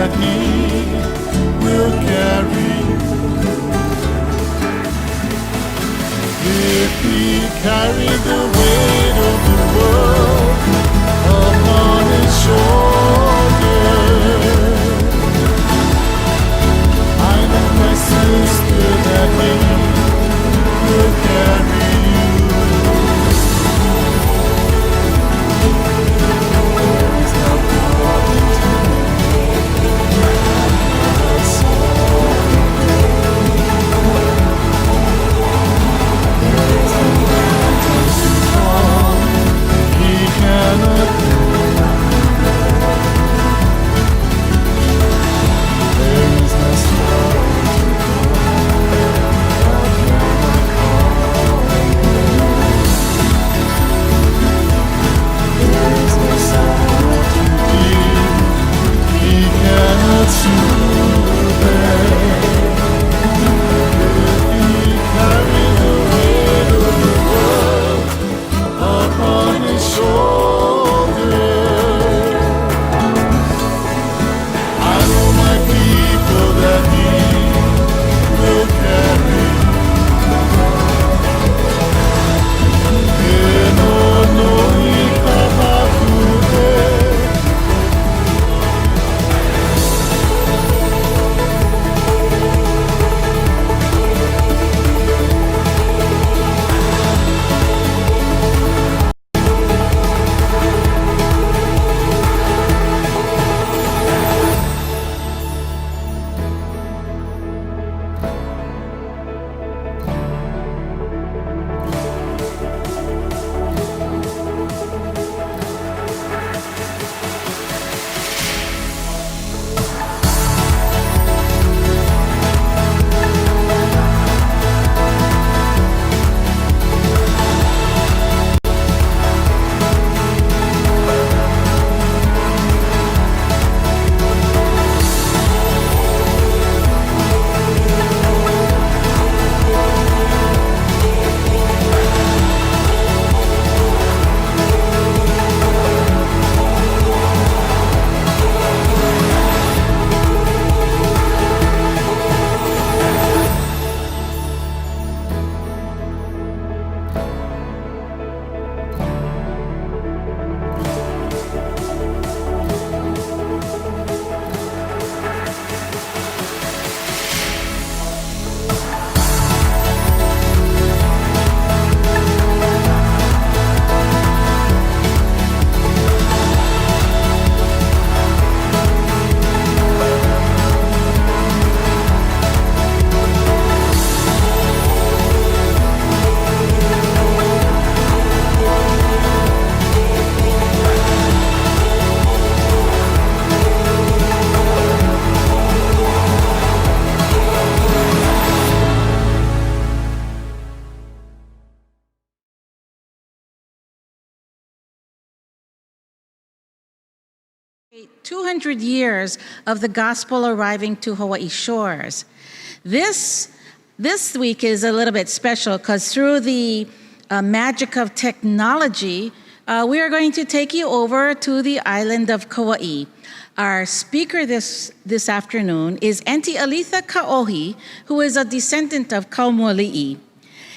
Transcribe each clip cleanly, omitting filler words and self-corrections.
that He will carry you. If He carried the weight of the world upon His shoulders, I know, my sister, that He will carry you. There is no problem He cannot do. There is no story there is no sorrow too deep He cannot soothe it. If He carried the weight of the world upon His shoulders, I know, my people, that He will carry you. No, no, He cannot do it. 200 years of the gospel arriving to Hawaii shores. This week is a little bit special because through the magic of technology, we are going to take you over to the island of Kauai. Our speaker this afternoon is Auntie Aletha Kaohi, who is a descendant of Kaumuali.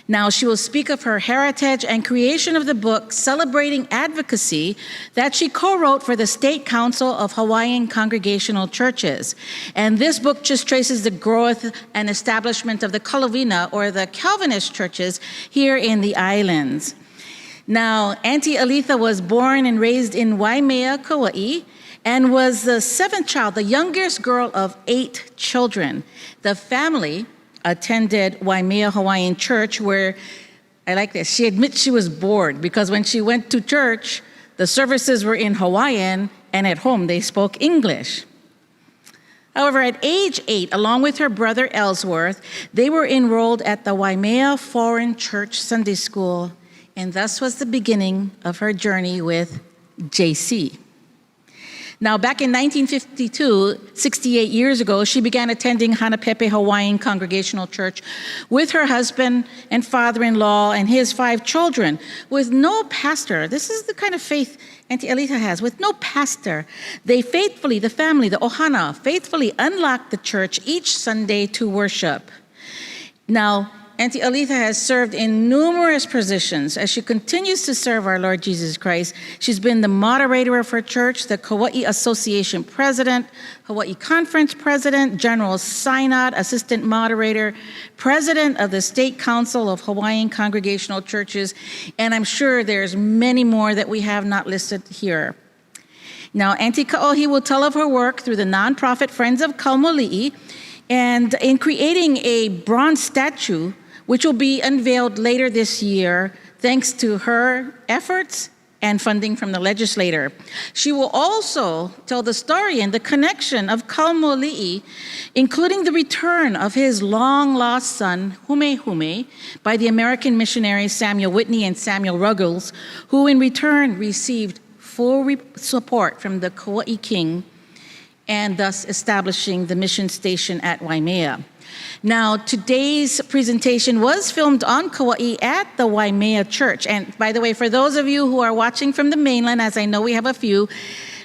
Now, she will speak of her heritage and creation of the book, Celebrating Advocacy, that she co-wrote for the State Council of Hawaiian Congregational Churches. And this book just traces the growth and establishment of the Kalovina, or the Calvinist churches, here in the islands. Now, Auntie Aletha was born and raised in Waimea, Kauai, and was the seventh child, the youngest girl of 8 children. The family attended Waimea Hawaiian Church, where, I like this, she admits she was bored because when she went to church, the services were in Hawaiian, and at home they spoke English. However, at age 8, along with her brother Ellsworth, they were enrolled at the Waimea Foreign Church Sunday School, and thus was the beginning of her journey with JC. Now, back in 1952, 68 years ago, she began attending Hanapepe Hawaiian Congregational Church with her husband and father-in-law and his 5 children, with no pastor. This is the kind of faith Auntie Aletha has. With no pastor, they faithfully, the family, the ohana, faithfully unlocked the church each Sunday to worship. Now, Auntie Aletha has served in numerous positions as she continues to serve our Lord Jesus Christ. She's been the moderator of her church, the Kauai Association president, Hawaii Conference president, General Synod, assistant moderator, president of the State Council of Hawaiian Congregational Churches, and I'm sure there's many more that we have not listed here. Now, Auntie Kaohi will tell of her work through the nonprofit Friends of Kaumuali, and in creating a bronze statue which will be unveiled later this year thanks to her efforts and funding from the legislator. She will also tell the story and the connection of Kaumuali, including the return of his long-lost son, Hume, by the American missionaries Samuel Whitney and Samuel Ruggles, who in return received full support from the Kauai king, and thus establishing the mission station at Waimea. Now, today's presentation was filmed on Kauai at the Waimea Church. And by the way, for those of you who are watching from the mainland, as I know we have a few,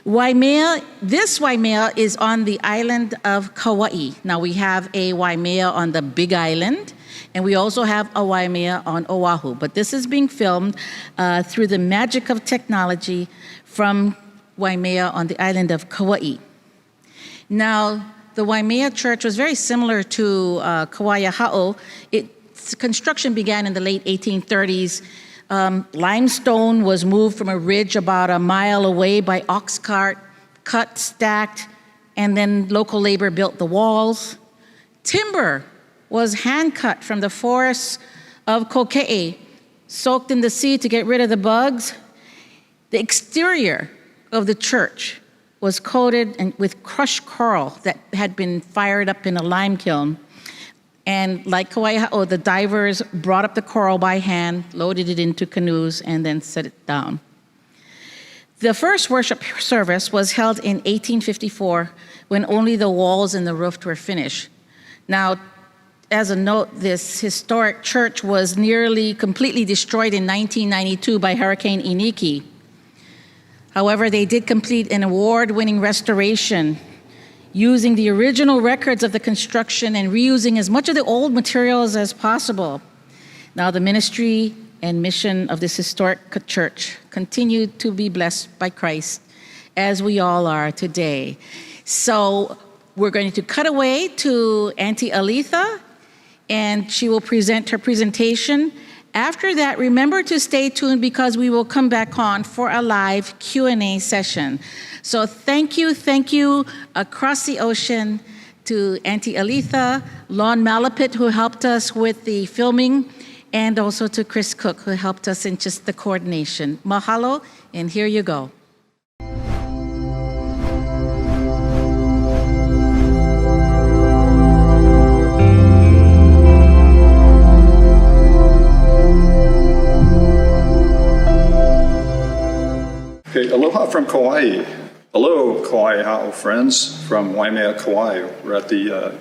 this Waimea is on the island of Kauai. Now, we have a Waimea on the Big Island, and we also have a Waimea on Oahu. But this is being filmed through the magic of technology from Waimea on the island of Kauai. Now, the Waimea Church was very similar to Kauai Ha'o. Its construction began in the late 1830s. Limestone was moved from a ridge about a mile away by ox cart, cut, stacked, and then local labor built the walls. Timber was hand cut from the forests of Kokee, soaked in the sea to get rid of the bugs. The exterior of the church was coated with crushed coral that had been fired up in a lime kiln. And like Kauai Ha'o, the divers brought up the coral by hand, loaded it into canoes, and then set it down. The first worship service was held in 1854 when only the walls and the roof were finished. Now, as a note, this historic church was nearly completely destroyed in 1992 by Hurricane Iniki. However, they did complete an award-winning restoration using the original records of the construction and reusing as much of the old materials as possible. Now, the ministry and mission of this historic church continue to be blessed by Christ, as we all are today. So we're going to cut away to Auntie Aletha, and she will present her presentation. After that, remember to stay tuned because we will come back on for a live Q&A session. So thank you across the ocean to Auntie Aletha, Lon Malapit, who helped us with the filming, and also to Chris Cook, who helped us in just the coordination. Mahalo, and here you go. Okay, aloha from Kauai. Hello, Kauai Ha'o friends from Waimea, Kauai. We're at the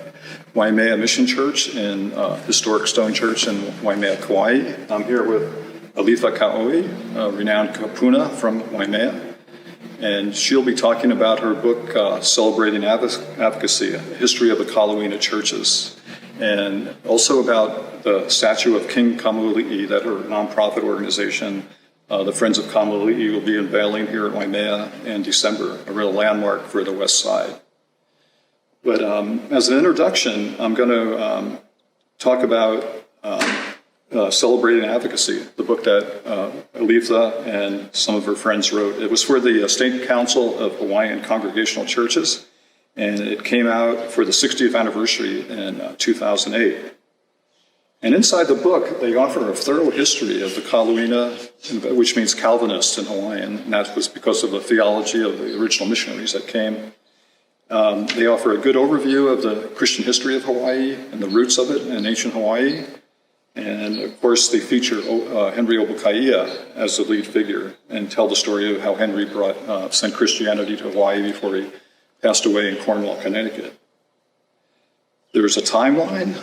Waimea Mission Church and Historic Stone Church in Waimea, Kauai. I'm here with Aletha Kaohi, a renowned kapuna from Waimea, and she'll be talking about her book, Celebrating Advocacy, a history of the Kalawina churches, and also about the statue of King Kaumuali that her nonprofit organization, the Friends of Kaumuali, will be unveiling here at Waimea in December, a real landmark for the West Side. But as an introduction, I'm going to talk about Celebrating Advocacy, the book that Aletha and some of her friends wrote. It was for the State Council of Hawaiian Congregational Churches, and it came out for the 60th anniversary in 2008. And inside the book, they offer a thorough history of the Kalawina, which means Calvinist in Hawaiian, and that was because of the theology of the original missionaries that came. They offer a good overview of the Christian history of Hawaii and the roots of it in ancient Hawaii. And of course, they feature Henry Obakaia as the lead figure and tell the story of how Henry sent Christianity to Hawaii before he passed away in Cornwall, Connecticut. There's a timeline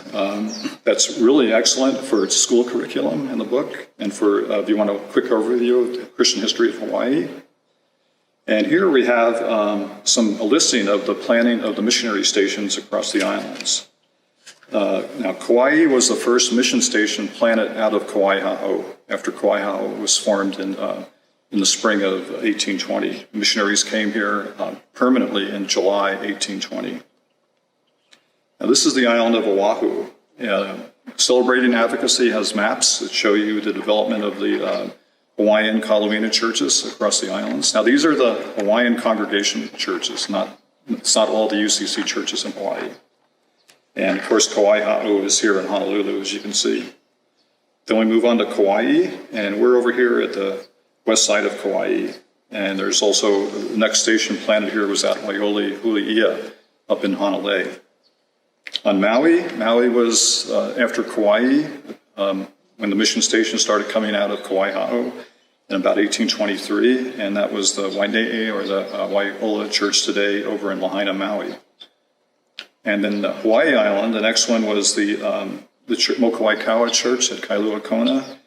that's really excellent for its school curriculum in the book, and for if you want a quick overview of the Christian history of Hawaii. And here we have a listing of the planning of the missionary stations across the islands. Now, Kauai was the first mission station planted out of Kauai Ha'o after Kauai Ha'o was formed in the spring of 1820. Missionaries came here permanently in July 1820. Now, this is the island of Oahu. Celebrating Advocacy has maps that show you the development of the Hawaiian Kaumuali churches across the islands. Now, these are the Hawaiian Congregational churches, it's not all the UCC churches in Hawaii. And of course, Kauai Ha'o is here in Honolulu, as you can see. Then we move on to Kauai, and we're over here at the west side of Kauai. And there's also, the next station planted here was at Waiole Huli'ia up in Honolulu. On Maui was after Kauai, when the mission station started coming out of Kauai Ha'o in about 1823, and that was the Waine'e, or the Waiola Church today, over in Lahaina, Maui. And then the Hawaii Island, the next one was the Mokuai Kaua Church at Kailua Kona,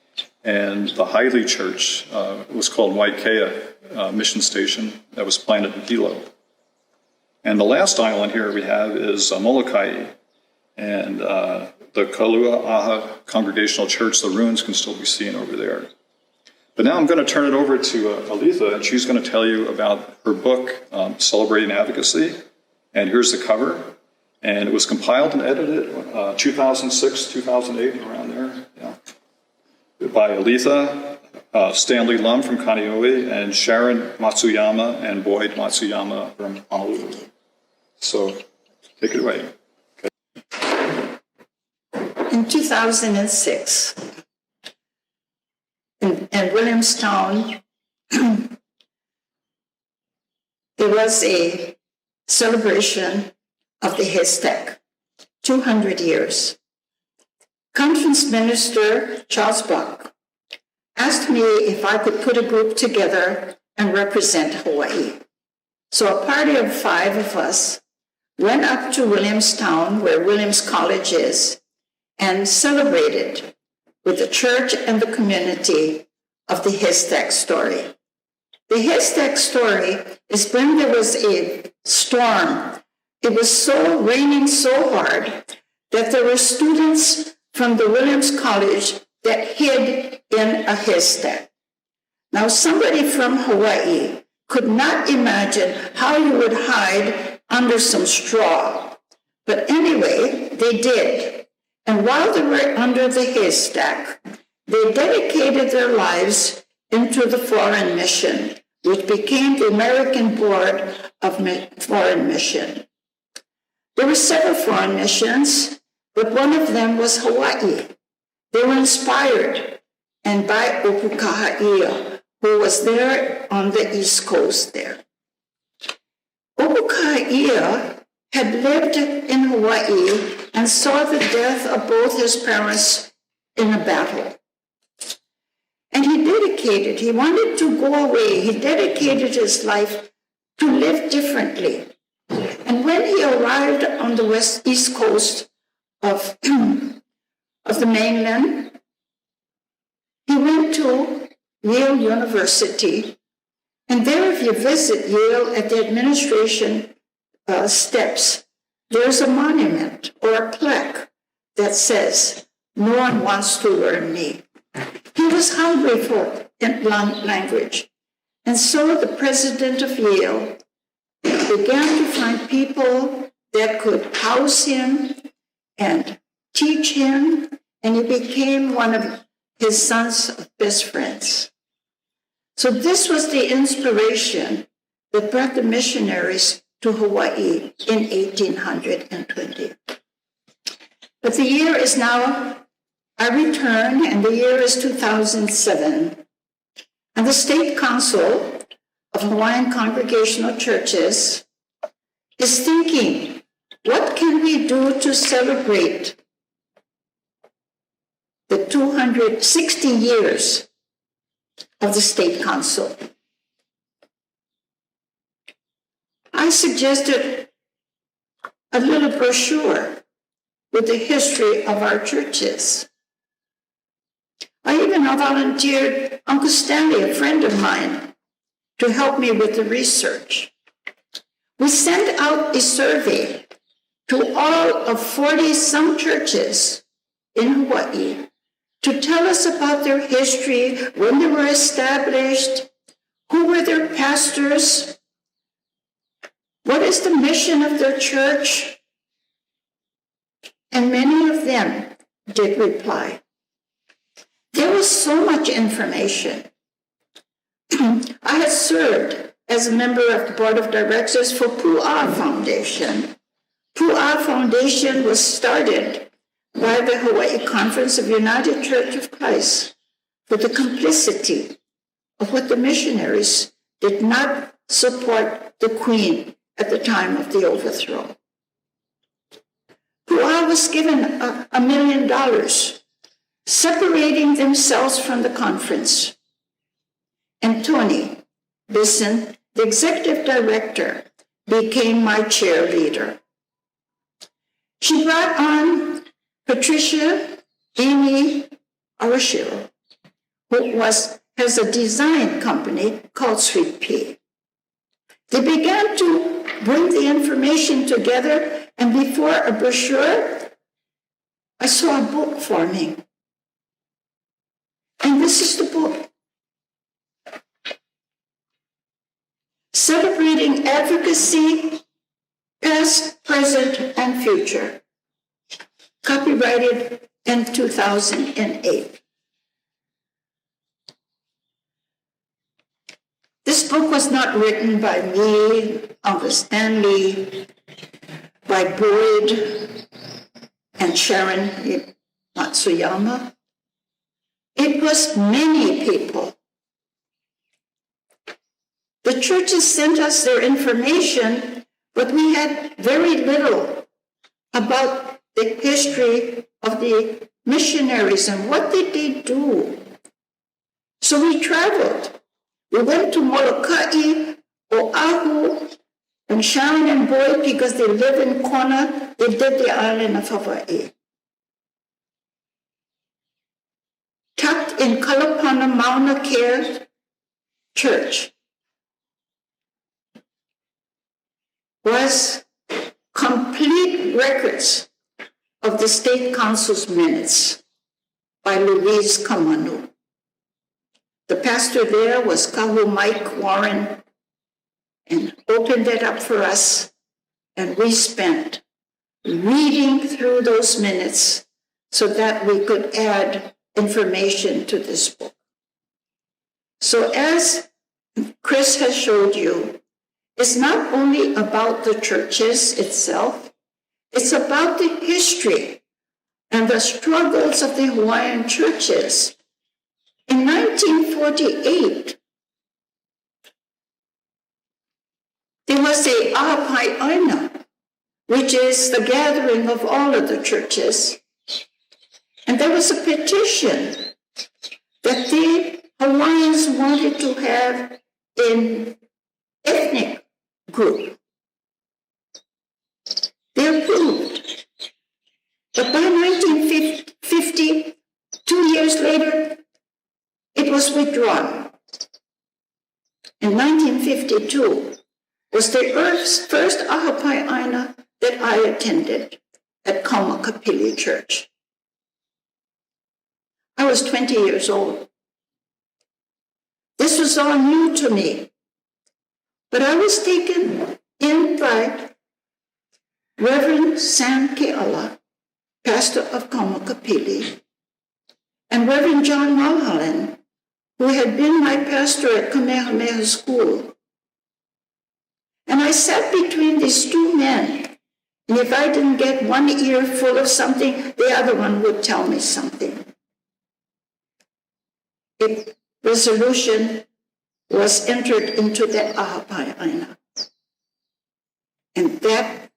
and the Haile Church was called Waikea Mission Station that was planted in Hilo. And the last island here we have is Molokai, and the Kalua'aha Congregational Church. The ruins can still be seen over there. But now I'm going to turn it over to Aletha, and she's going to tell you about her book, Celebrating Advocacy. And here's the cover. And it was compiled and edited 2006, 2008, around there, by Aletha, Stanley Lum from Kaneohe, and Sharon Matsuyama and Boyd Matsuyama from Honolulu. So take it away. Okay. In 2006, in Williamstown, there was a celebration of the haystack, 200 years. Conference Minister Charles Buck asked me if I could put a group together and represent Hawaii. So a party of 5 of us went up to Williamstown, where Williams College is, and celebrated with the church and the community of the haystack story. The haystack story is when there was a storm. It was raining so hard that there were students from the Williams College that hid in a haystack. Now, somebody from Hawaii could not imagine how you would hide under some straw. But anyway, they did. And while they were under the haystack, they dedicated their lives into the foreign mission, which became the American Board of Foreign Mission. There were several foreign missions, but one of them was Hawaii. They were inspired and by Opukahaia, who was there on the East Coast there. Opukahaia had lived in Hawaii and saw the death of both his parents in a battle. And he wanted to go away. He dedicated his life to live differently. And when he arrived on the east coast of the mainland, he went to Yale University. And there, if you visit Yale at the administration steps, there's a monument or a plaque that says, "No one wants to learn me." He was hungry for language. And so the president of Yale began to find people that could house him and teach him, and he became one of his son's best friends. So this was the inspiration that brought the missionaries to Hawaii in 1820. But the year is now, I return, and the year is 2007. And the State Council of Hawaiian Congregational Churches is thinking, what can we do to celebrate the 260 years of the State Council. I suggested a little brochure with the history of our churches. I even volunteered Uncle Stanley, a friend of mine, to help me with the research. We sent out a survey to all of 40-some churches in Hawaii to tell us about their history, when they were established, who were their pastors, what is the mission of their church, and many of them did reply. There was so much information. I had served as a member of the board of directors for Pu'a Foundation. Pu'a Foundation was started by the Hawaii Conference of United Church of Christ for the complicity of what the missionaries did not support the Queen at the time of the overthrow. Pu'a was given $1 million, separating themselves from the conference. And Tony Bison, the executive director, became my cheerleader. She brought on Patricia Amy Arashiro, who has a design company called Sweet Pea. They began to bring the information together, and before a brochure, I saw a book forming. And this is the book. Celebrating Advocacy, Past, Present, and Future. Copyrighted in 2008. This book was not written by me, Uncle Stanley, by Boyd and Sharon Matsuyama. It was many people. The churches sent us their information, but we had very little about the history of the missionaries and what did they do. So we traveled. We went to Molokai, Oahu, and Sharon and Boyd, because they live in Kona, they did the island of Hawaii. Tucked in Kalapana Mauna Kea Church was complete records of the State Council's minutes by Louise Kamanu. The pastor there was Kahu Mike Warren, and opened it up for us, and we spent reading through those minutes so that we could add information to this book. So as Chris has showed you, it's not only about the churches itself, it's about the history and the struggles of the Hawaiian churches. In 1948, there was a Ahapai Aina, which is the gathering of all of the churches. And there was a petition that the Hawaiians wanted to have an ethnic group. They approved. But by 1950, 2 years later, it was withdrawn. In 1952 was the first Ahapai Aina that I attended at Kaumakapili Church. I was 20 years old. This was all new to me. But I was taken in by Reverend Sam Keala, pastor of Kaumakapili, and Reverend John Mulholland, who had been my pastor at Kamehameha School. And I sat between these two men, and if I didn't get one ear full of something, the other one would tell me something. A resolution was entered into the Ahapai Aina. And that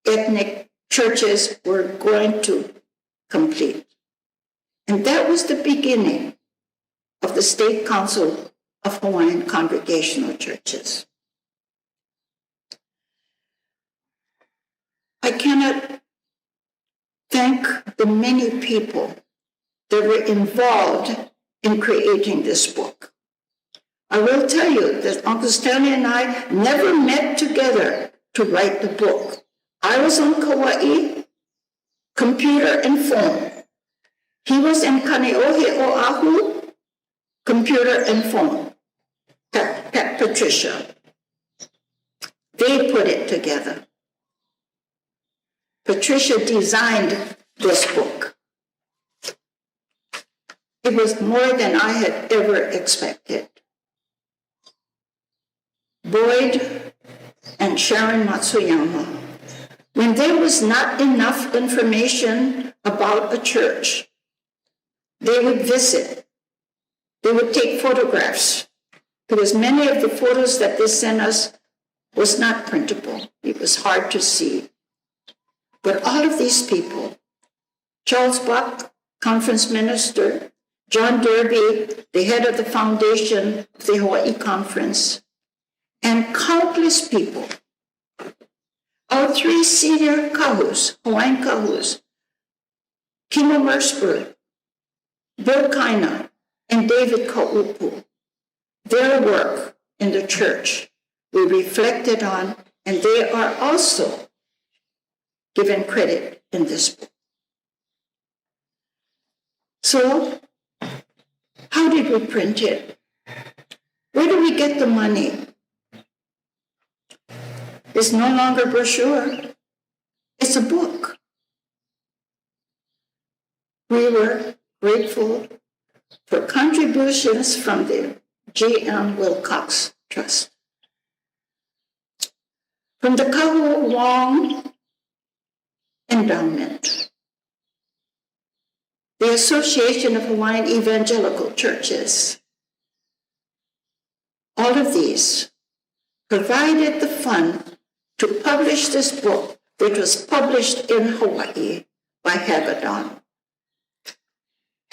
ethnic churches were going to complete. And that was the beginning of the State Council of Hawaiian Congregational Churches. I cannot thank the many people that were involved in creating this book. I will tell you that Uncle Stanley and I never met together to write the book. I was on Kauai, computer and phone. He was in Kaneohe, Oahu, computer and phone. Pat Patricia. They put it together. Patricia designed this book. It was more than I had ever expected. Boyd and Sharon Matsuyama, when there was not enough information about a church, they would visit. They would take photographs, because many of the photos that they sent us was not printable. It was hard to see. But all of these people, Charles Buck, conference minister, John Derby, the head of the foundation of the Hawaii Conference, and countless people, our three senior kahus, Hawaiian kahus, Kimo Mersberg, Bill Kaina, and David Kaupu, their work in the church we reflected on, and they are also given credit in this book. So, how did we print it? Where do we get the money? It's no longer a brochure. It's a book. We were grateful for contributions from the J.M. Wilcox Trust. From the Kahu Wong Endowment, the Association of Hawaiian Evangelical Churches. All of these provided the fund to publish this book, which was published in Hawaii by Hagedorn.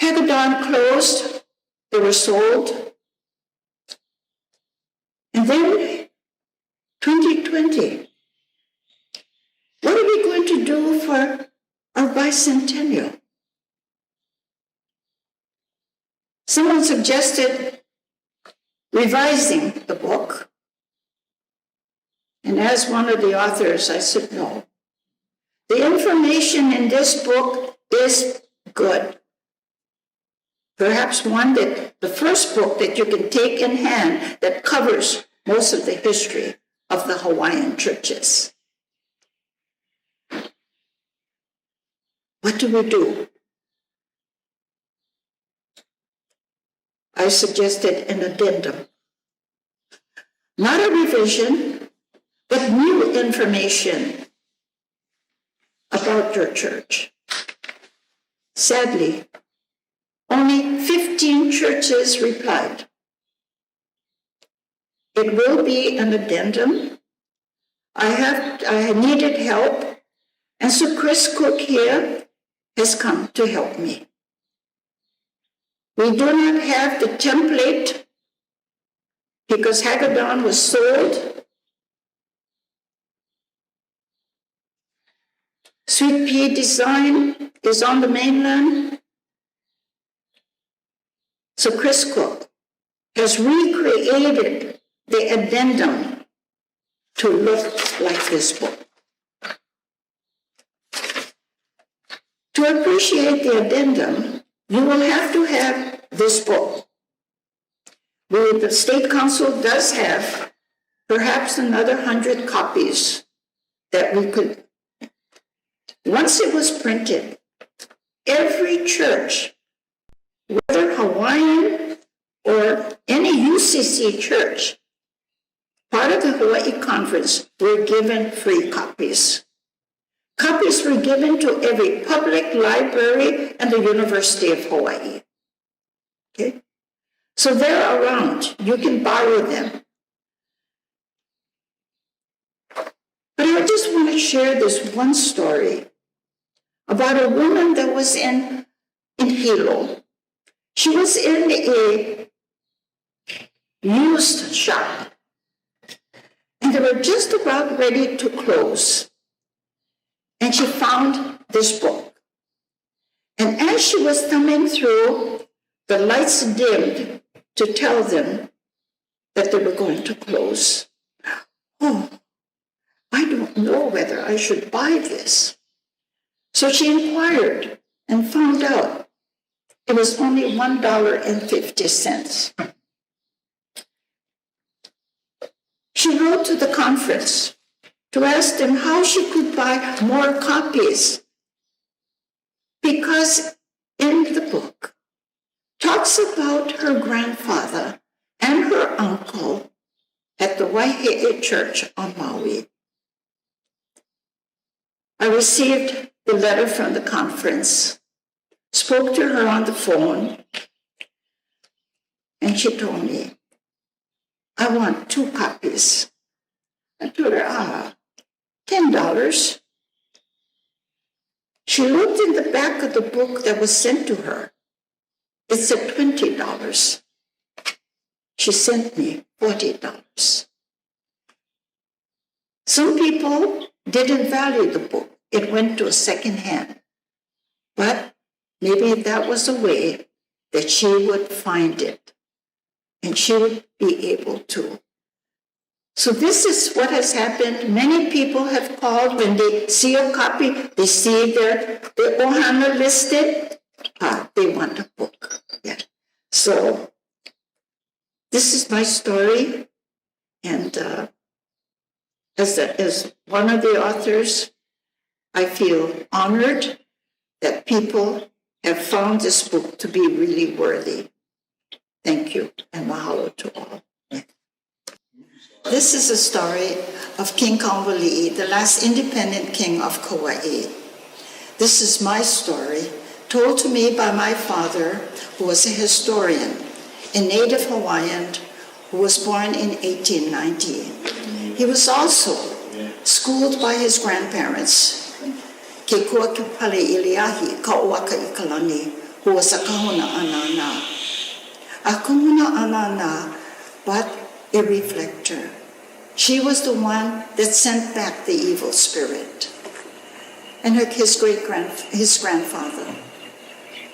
Hagedorn closed, they were sold. And then 2020, what are we going to do for our bicentennial? Someone suggested revising the book. And as one of the authors, I said, no. The information in this book is good. Perhaps the first book that you can take in hand that covers most of the history of the Hawaiian churches. What do we do? I suggested an addendum. Not a revision, but new information about your church. Sadly, only 15 churches replied. It will be an addendum. I needed help, and so Chris Cook here has come to help me. We do not have the template because Hagedorn was sold. Sweet Pea design is on the mainland. So Chris Cook has recreated the addendum to look like this book. To appreciate the addendum, you will have to have this book. The State Council does have perhaps another 100 copies that we could. Once it was printed, every church, whether Hawaiian or any UCC church, part of the Hawaii Conference, were given free copies. Copies were given to every public library and the University of Hawaii. Okay? So they're around. You can borrow them. But I just want to share this one story about a woman that was in in Hilo. She was in a used shop, and they were just about ready to close. And she found this book. And as she was thumbing through, the lights dimmed to tell them that they were going to close. Oh, I don't know whether I should buy this. So she inquired and found out it was only $1.50. She wrote to the conference to ask them how she could buy more copies, because in the book talks about her grandfather and her uncle at the Waihe'e Church on Maui. I received the letter from the conference, spoke to her on the phone, and she told me, I want 2 copies. I told her, $10. She looked in the back of the book that was sent to her. It said $20. She sent me $40. Some people didn't value the book. It went to a second hand. But maybe that was a way that she would find it and she would be able to. So this is what has happened. Many people have called when they see a copy, they see their ohana listed, they want a book. Yeah. So this is my story, and as one of the authors, I feel honored that people have found this book to be really worthy. Thank you, and mahalo to all. This is a story of King Kaumuali, the last independent king of Kauai. This is my story, told to me by my father, who was a historian, a native Hawaiian who was born in 1890. He was also schooled by his grandparents, Ke Kua Kipale Iliahi, Kauaka Ikalani, who was a kahuna anana. A kahuna anana, but a reflector. She was the one that sent back the evil spirit. And his grandfather,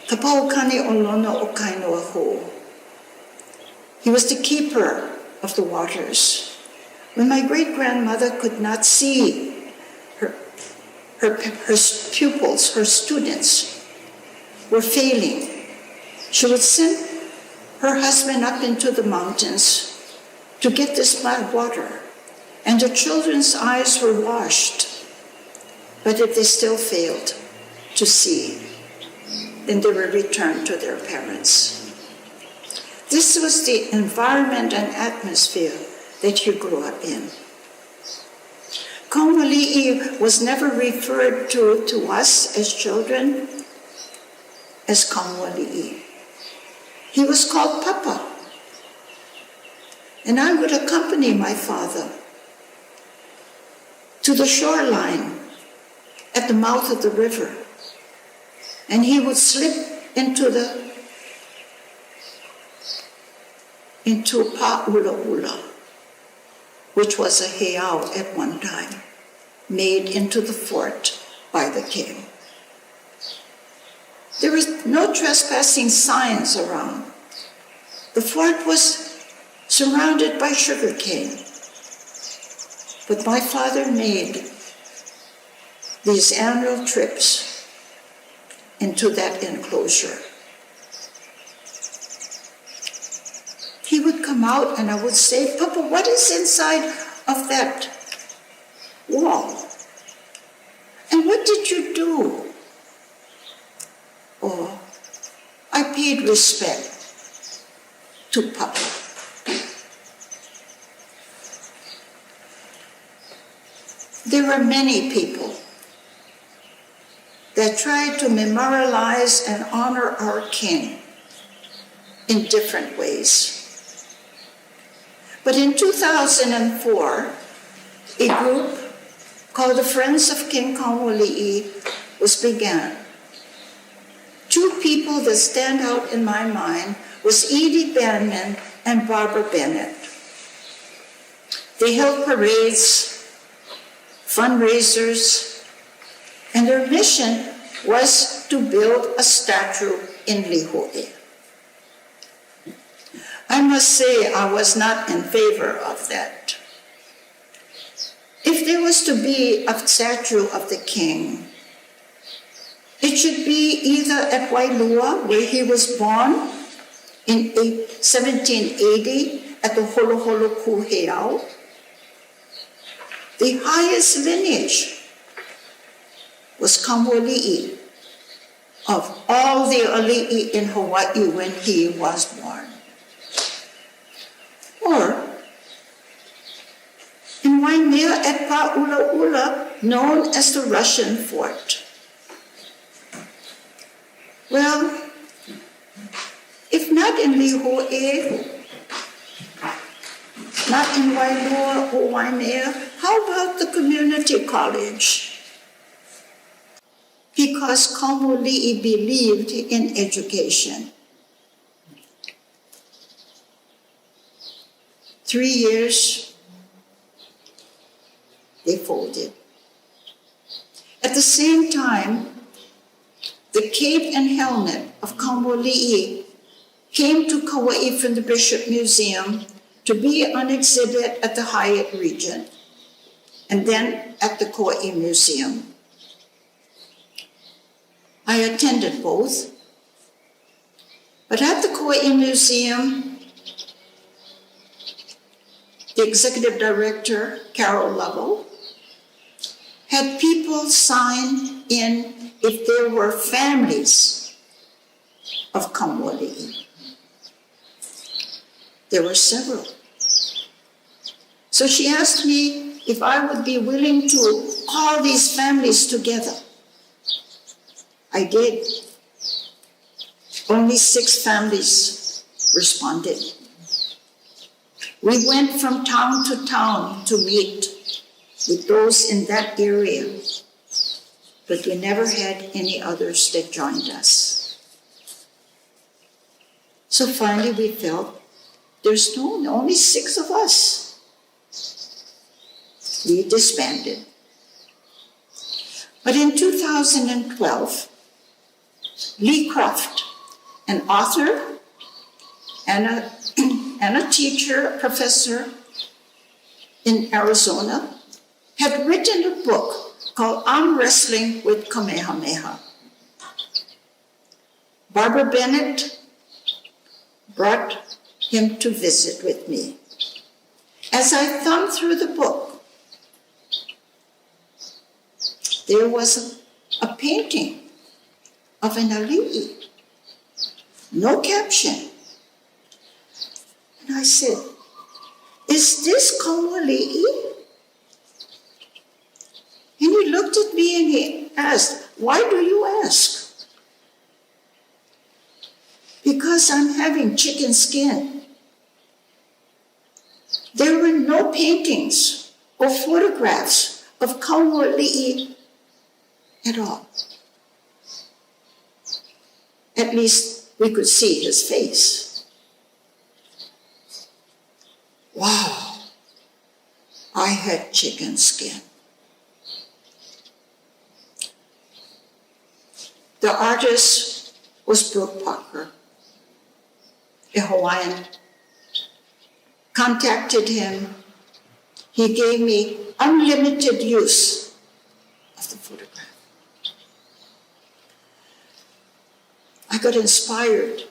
Kapaukani Olono Okainoa Ho. He was the keeper of the waters. When my great-grandmother could not see her pupils, her students, were failing, she would send her husband up into the mountains to get this bad water, and the children's eyes were washed. But if they still failed to see, then they were returned to their parents. This was the environment and atmosphere that he grew up in. Kaumuali was never referred to us as children as Kaumuali. He was called Papa. And I would accompany my father to the shoreline at the mouth of the river. And he would slip into Pa'ula, which was a heiau at one time, made into the fort by the king. There was no trespassing signs around. The fort was surrounded by sugarcane. But my father made these annual trips into that enclosure. He would come out and I would say, Papa, what is inside of that wall? And what did you do? Oh, I paid respect to Papa. There were many people that tried to memorialize and honor our king in different ways. But in 2004, a group called the Friends of King Kaumuali was began. 2 people that stand out in my mind was Edie Bannon and Barbara Bennett. They held parades, fundraisers, and their mission was to build a statue in Lihue. I must say I was not in favor of that. If there was to be a statue of the king, it should be either at Wailua, where he was born in 1780 at the Holoholo Kuheau. The highest lineage was Kaumuali of all the ali'i in Hawaii when he was born. Or in Waimea at Pa'ulaula, known as the Russian Fort. Well, if not in Lihue, not in Wailua or Waimea, how about the community college? Because Kaumuali believed in education. 3 years, they folded. At the same time, the cape and helmet of Kaumuali came to Kauai from the Bishop Museum to be on exhibit at the Hyatt Regent, and then at the Kauai Museum. I attended both, but at the Kauai Museum, the executive director, Carol Lovell, had people sign in if there were families of Kaumuali. There were several. So she asked me if I would be willing to call these families together. I did. Only 6 families responded. We went from town to town to meet with those in that area, but we never had any others that joined us. So finally we felt there's only 6 of us. We disbanded. But in 2012, Lee Croft, an author and a teacher, a professor in Arizona, had written a book called Arm Wrestling with Kamehameha. Barbara Bennett brought him to visit with me. As I thumbed through the book, there was a painting of an ali'i, no caption. And I said, "Is this Kaumuali?" And he looked at me and he asked, "Why do you ask?" "Because I'm having chicken skin." There were no paintings or photographs of Kaumuali at all. At least we could see his face. Wow, I had chicken skin. The artist was Brooke Parker, a Hawaiian. Contacted him. He gave me unlimited use of the photograph. I got inspired.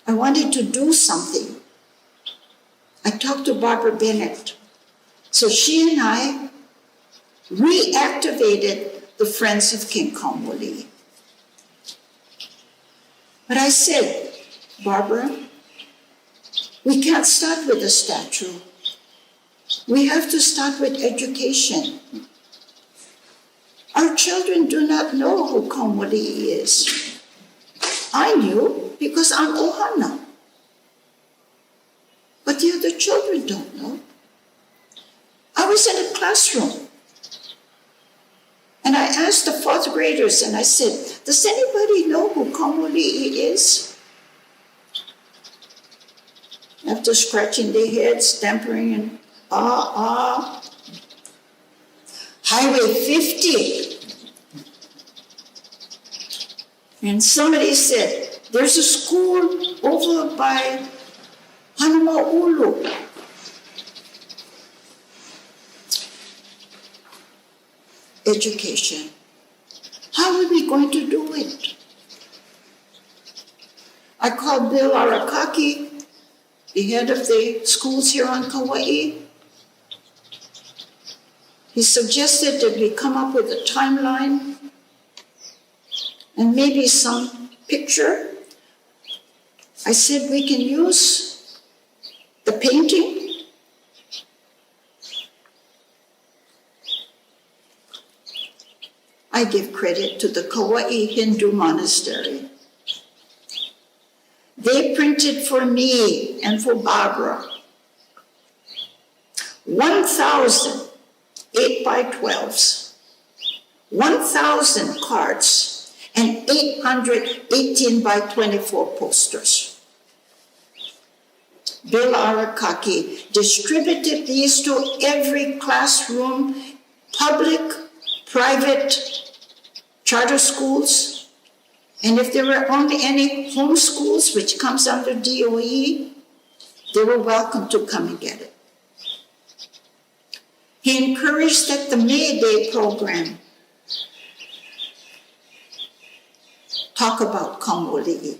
I wanted to do something. I talked to Barbara Bennett. So she and I reactivated the Friends of King Kaumuali. But I said, "Barbara, we can't start with a statue. We have to start with education. Our children do not know who Kaumuali is. I knew because I'm Ohana. But the other children don't know." I was in a classroom and I asked the 4th grade graders, and I said, does anybody know who Kaumuali is? After scratching their heads, stampering, and Highway 50. And somebody said, there's a school over by Honolulu. Education. How are we going to do it? I called Bill Arakaki, the head of the schools here on Kauai. He suggested that we come up with a timeline and maybe some picture. I said we can use the painting. I give credit to the Kauai Hindu Monastery. They printed for me and for Barbara 1,000 8x12s, 1,000 cards, and 800 18x24 posters. Bill Arakaki distributed these to every classroom, public, private, charter schools, and if there were only any home schools, which comes under DOE, they were welcome to come and get it. He encouraged that the May Day program talk about Kaumuali.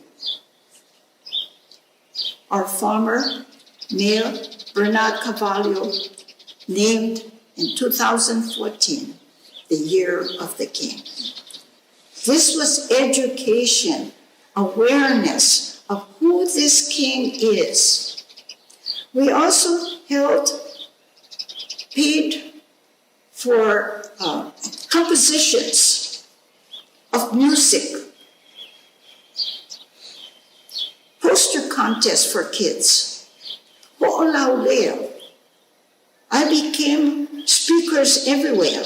Our former Mayor Bernard Carvalho named in 2014 the Year of the King. This was education, awareness of who this king is. We also paid for compositions of music, poster contest for kids. Ho'olauleo. I became speakers everywhere,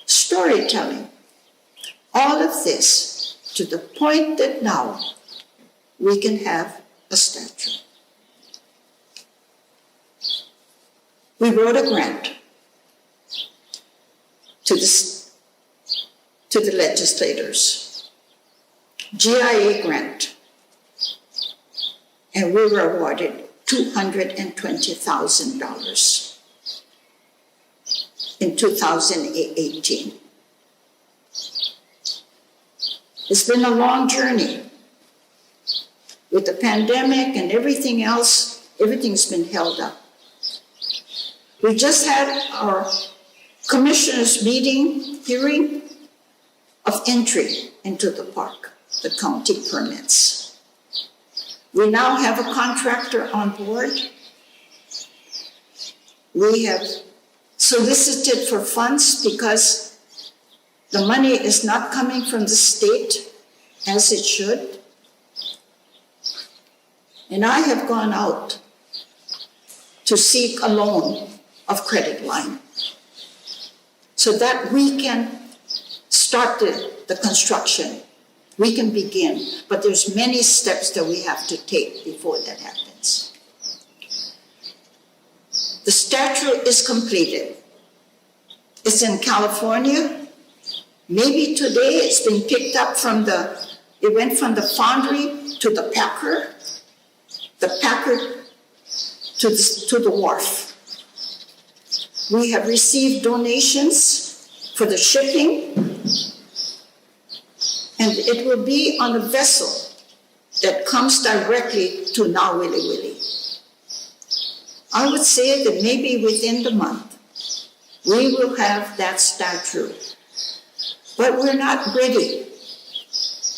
storytelling. All of this to the point that now we can have a statue. We wrote a grant to the legislators, GIA grant, and we were awarded $220,000 in 2018. It's been a long journey. With the pandemic and everything else, everything's been held up. We just had our commissioners' hearing of entry into the park, the county permits. We now have a contractor on board. We have solicited for funds because the money is not coming from the state as it should. And I have gone out to seek a loan of credit line so that we can start the construction. We can begin, but there's many steps that we have to take before that happens. The statue is completed. It's in California. Maybe today it's been picked up it went from the foundry to the packer to the wharf. We have received donations for the shipping, and it will be on a vessel that comes directly to Nauwili. I would say that maybe within the month, we will have that statue. But we're not ready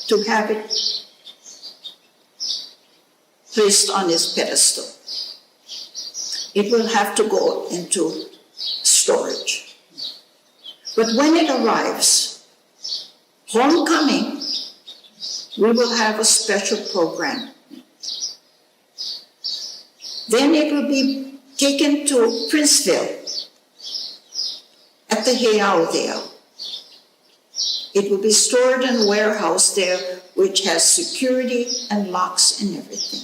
to have it placed on its pedestal. It will have to go into storage. But when it arrives, homecoming, we will have a special program. Then it will be taken to Princeville at the heiau there. It will be stored in a warehouse there, which has security and locks and everything.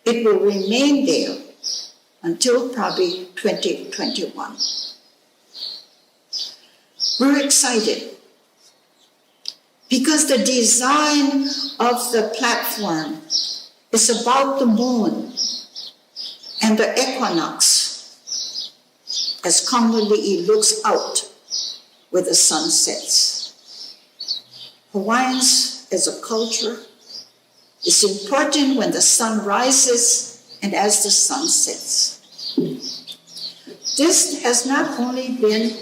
It will remain there until probably 2021. We're excited because the design of the platform is about the moon and the equinox as Kaumuali looks out where the sun sets. Hawaiians as a culture, it's important when the sun rises and as the sun sets. This has not only been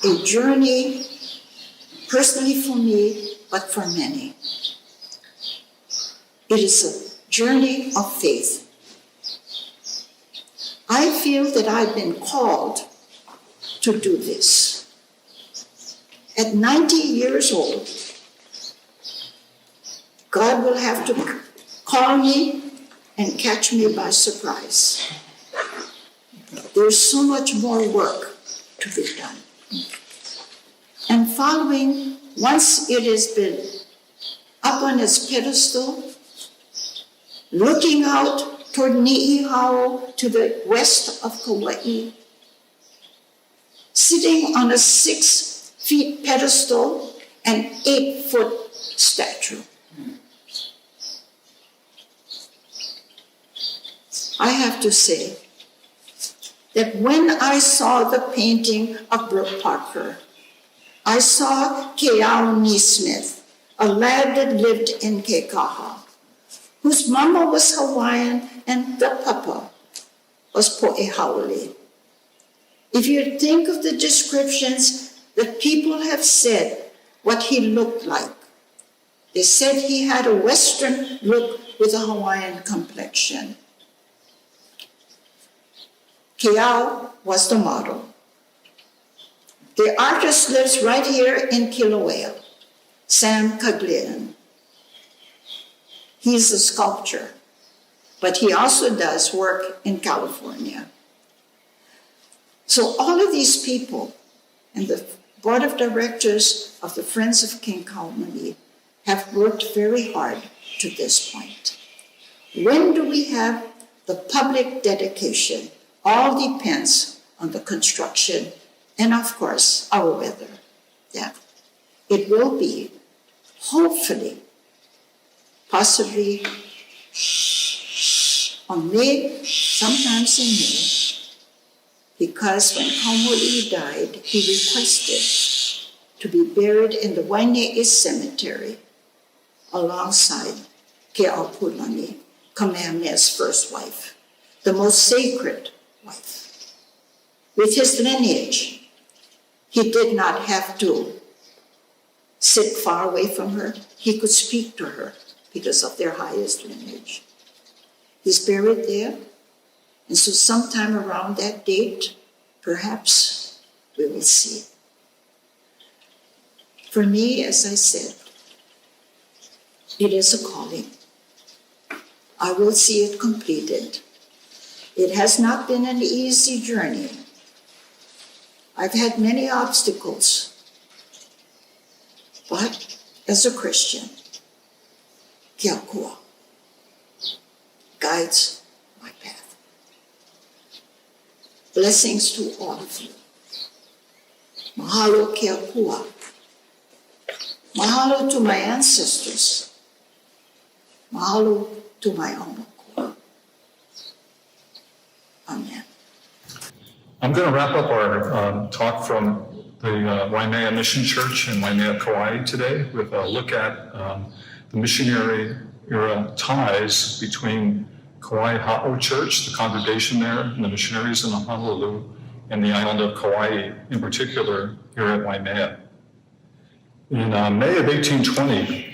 a journey personally for me, but for many. It is a journey of faith. I feel that I've been called to do this. At 90 years old, God will have to call me and catch me by surprise. There's so much more work to be done. And following, once it has been up on its pedestal, looking out toward Ni'ihau to the west of Kauai, sitting on a 6-foot pedestal and 8-foot statue. I have to say that when I saw the painting of Brooke Parker, I saw Keauni Smith, a lad that lived in Kekaha, whose mama was Hawaiian and the papa was Po'ehaole. If you think of the descriptions that people have said what he looked like, they said he had a Western look with a Hawaiian complexion. Keau was the model. The artist lives right here in Kilauea, Sam Caglian. He's a sculptor, but he also does work in California. So all of these people and the board of directors of the Friends of King Kaumuali have worked very hard to this point. When do we have the public dedication? All depends on the construction and, of course, our weather. Yeah. It will be, hopefully, possibly on May, sometimes in May, because when Kaumuali died, he requested to be buried in the Waine'i Cemetery alongside Ke'aupulani, Kamehameha's first wife, the most sacred wife. With his lineage, he did not have to sit far away from her. He could speak to her because of their highest lineage. He's buried there, and so sometime around that date, perhaps we will see. For me, as I said, it is a calling. I will see it completed. It has not been an easy journey. I've had many obstacles, but as a Christian, Keakua guides my path. Blessings to all of you. Mahalo Keakua. Mahalo to my ancestors. Mahalo to my aumakua. Amen. I'm going to wrap up our talk from the Waimea Mission Church in Waimea, Kauai today with a look at the missionary era ties between Kauai Ha'o Church, the congregation there, and the missionaries in Honolulu, and the island of Kauai, in particular, here at Waimea. In May of 1820,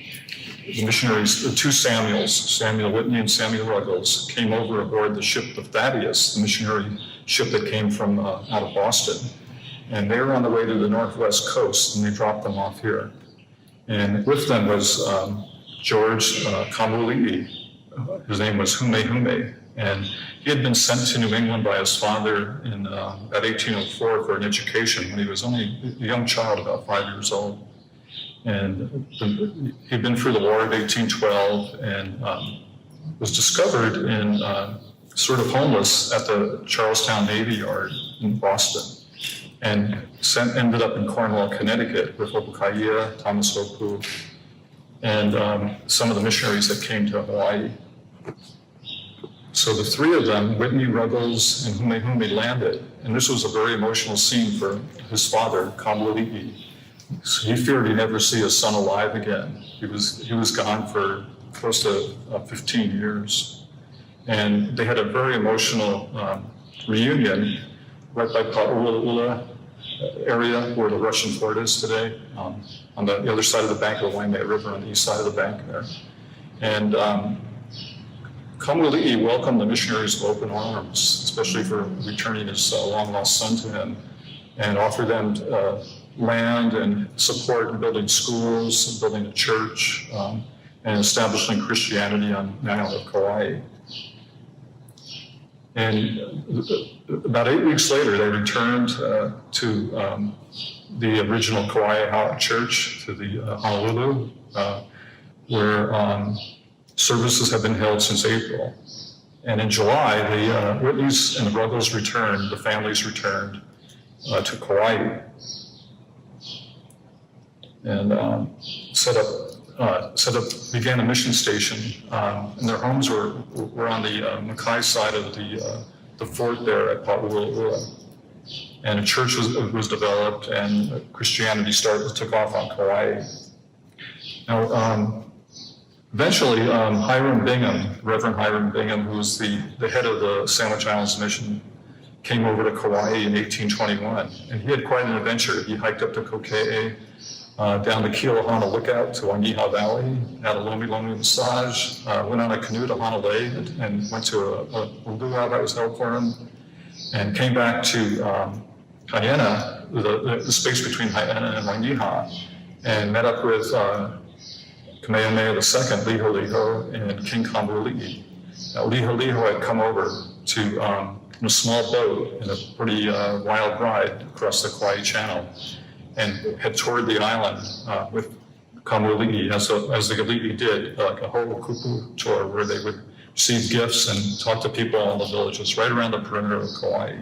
the missionaries, the two Samuels, Samuel Whitney and Samuel Ruggles, came over aboard the ship the Thaddeus, the missionary ship that came from out of Boston. And they were on the way to the northwest coast, and they dropped them off here. And with them was George Kaumuali. His name was Hume, and he had been sent to New England by his father in at 1804 for an education when he was only a young child, about 5 years old. And he'd been through the War of 1812 and was discovered in sort of homeless at the Charlestown Navy Yard in Boston, and ended up in Cornwall, Connecticut with Hopukaia, Thomas Hopu, and some of the missionaries that came to Hawaii. So the three of them, Whitney, Ruggles, and Humehumi, landed, and this was a very emotional scene for his father, Kaumuali. So he feared he'd never see his son alive again. He was gone for close to 15 years. And they had a very emotional reunion right by Pa'ula'ula area where the Russian fort is today, on the other side of the bank of the Waimea River, on the east side of the bank there. And Kaumuali welcomed the missionaries with open arms, especially for returning his long-lost son to him, and offered them land and support in building schools, and building a church, and establishing Christianity on the island of Kauai. And about 8 weeks later, they returned to the original Kauai Church, to the Honolulu, where services have been held since April. And in July, the Whitneys and the Ruggles returned, the families returned to Kauai, and began a mission station. And their homes were on the Makai side of the fort there at Pa'ula'ula. And a church was developed, and Christianity took off on Kauai. Now, eventually, Hiram Bingham, Reverend Hiram Bingham, who was the head of the Sandwich Islands Mission, came over to Kauai in 1821. And he had quite an adventure. He hiked up to Kokee, down the Kealahana Lookout to Wainiha Valley, had a Lomi Lomi massage, went on a canoe to Honolulu and went to a luau that was held for him, and came back to Haiena, the space between Haiena and Wainiha, and met up with Kamehameha II, Liholiho, and King Kaumuali. Now, Liholiho had come over in a small boat in a pretty wild ride across the Kauai Channel, and had toured the island with Kaumuali, as the Ali'i did, like a whole kupu tour where they would receive gifts and talk to people in the villages right around the perimeter of Kauai.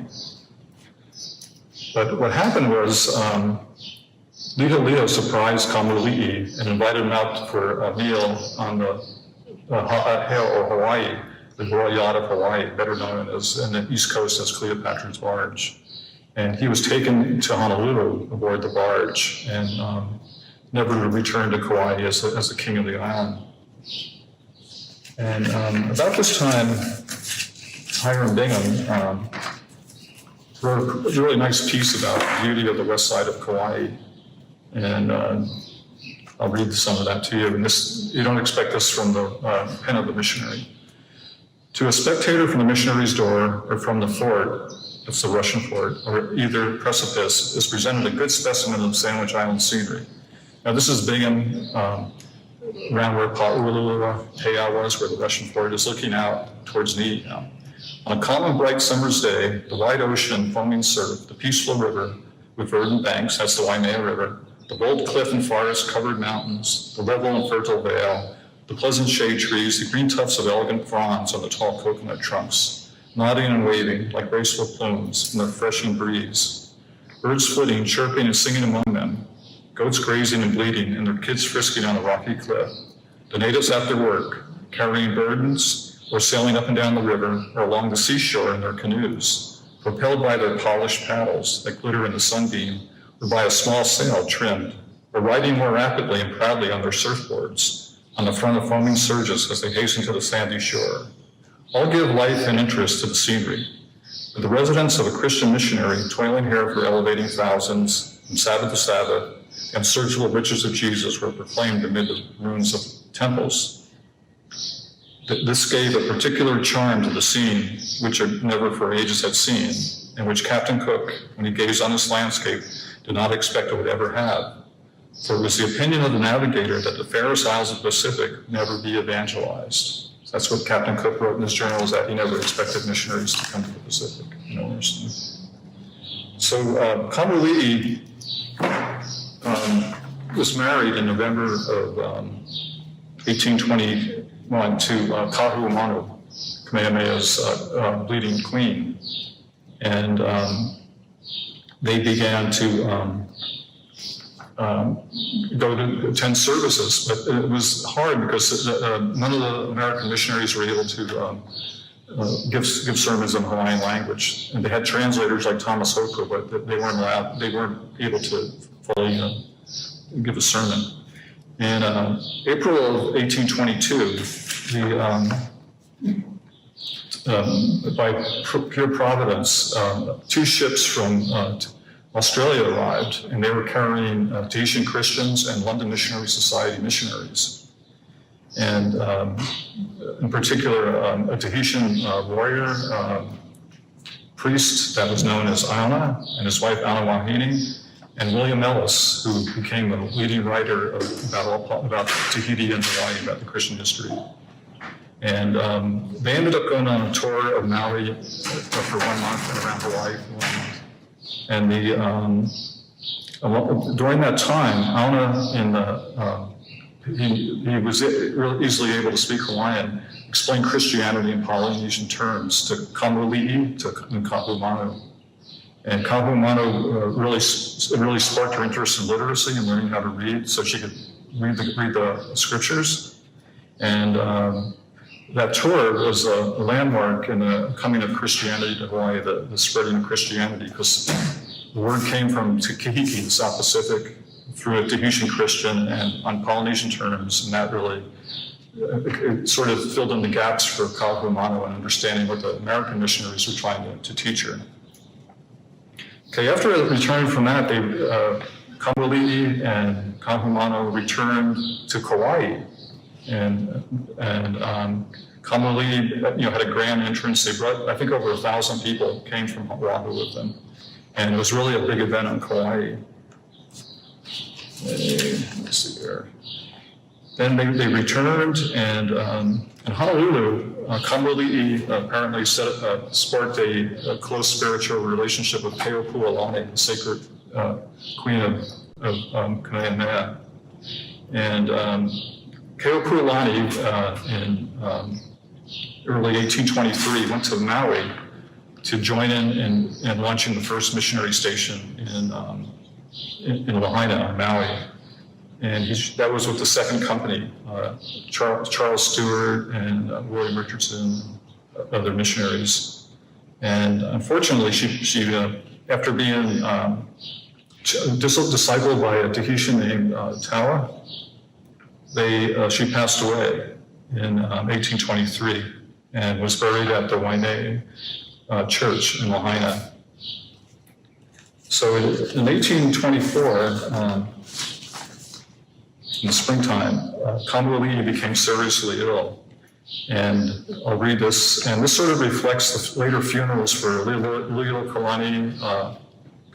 But what happened was Liholiho surprised Kaumuali and invited him out for a meal on the Ha'aheo or Hawaii, the Royal Yacht of Hawaii, better known as in the East Coast as Cleopatra's Barge. And he was taken to Honolulu aboard the barge and never returned to Kauai as the king of the island. And about this time, Hiram Bingham wrote a really nice piece about the beauty of the west side of Kauai. And I'll read some of that to you. And you don't expect this from the pen of the missionary. To a spectator from the missionary's door or from the fort, that's the Russian fort, or either precipice, is presented a good specimen of Sandwich Island scenery. Now, this is Bingham, around where Pa'ula'ula Heiau was, where the Russian fort is, looking out towards Ni'i now. On a calm and bright summer's day, the wide ocean, foaming surf, the peaceful river with verdant banks, that's the Waimea River, the bold cliff and forest-covered mountains, the level and fertile vale, the pleasant shade trees, the green tufts of elegant fronds on the tall coconut trunks, nodding and waving like graceful plumes in the refreshing breeze. Birds flitting, chirping and singing among them. Goats grazing and bleating and their kids frisking on the rocky cliff. The natives at their work, carrying burdens or sailing up and down the river or along the seashore in their canoes, propelled by their polished paddles that glitter in the sunbeam or by a small sail trimmed, or riding more rapidly and proudly on their surfboards on the front of foaming surges as they hasten to the sandy shore. All give life and interest to the scenery, but the residents of a Christian missionary toiling here for elevating thousands from Sabbath to Sabbath in search of the riches of Jesus were proclaimed amid the ruins of temples. This gave a particular charm to the scene, which it never for ages had seen, and which Captain Cook, when he gazed on this landscape, did not expect it would ever have. For it was the opinion of the navigator that the fairest isles of the Pacific never be evangelized. That's what Captain Cook wrote in his journal, is that he never expected missionaries to come to the Pacific. So Kaumuali was married in November of 1821 to Kaumuali, Kamehameha's leading queen. And they began to go to attend services, but it was hard because none of the American missionaries were able to give sermons in the Hawaiian language, and they had translators like Thomas Hofer, but they weren't able to fully give a sermon. In April of 1822, by pure providence, two ships from Australia arrived, and they were carrying Tahitian Christians and London Missionary Society missionaries. And in particular, a Tahitian warrior, priest that was known as Aona, and his wife Ana Wahine, and William Ellis, who became a leading writer about Tahiti and Hawaii, about the Christian history. And they ended up going on a tour of Maui for 1 month and around Hawaii for 1 month. And during that time, Aona, he was really easily able to speak Hawaiian, explain Christianity in Polynesian terms to Kaumuali, to Kaumanu. And Kaumanu really sparked her interest in literacy and learning how to read, so she could read the scriptures. And that tour was a landmark in the coming of Christianity to Hawaii, the spreading of Christianity, because the word came from Kahiki, the South Pacific, through a Tahitian Christian and on Polynesian terms, and that really it sort of filled in the gaps for Kaumanu and understanding what the American missionaries were trying to teach her. Okay, after returning from that, Kaumuali and Kaumanu returned to Kauai, and Kaumuali, had a grand entrance. They brought, I think, over 1,000 people came from Oahu with them, and it was really a big event on Kauai. Let's see here. Then they returned, and in Honolulu, Kaumuali apparently sparked a close spiritual relationship with Keopuolani, the sacred queen of Kamehameha. And Keopuolani in early 1823 went to Maui to join in launching the first missionary station in Lahaina on Maui. And that was with the second company, Charles Stewart and William Richardson, other missionaries. And unfortunately, she after being discipled by a Tahitian named Tawa, she passed away in 1823 and was buried at the Waianae Church in Lahaina. So in 1824, in the springtime, Kaumuali became seriously ill. And I'll read this, and this sort of reflects the later funerals for Liliuokalani,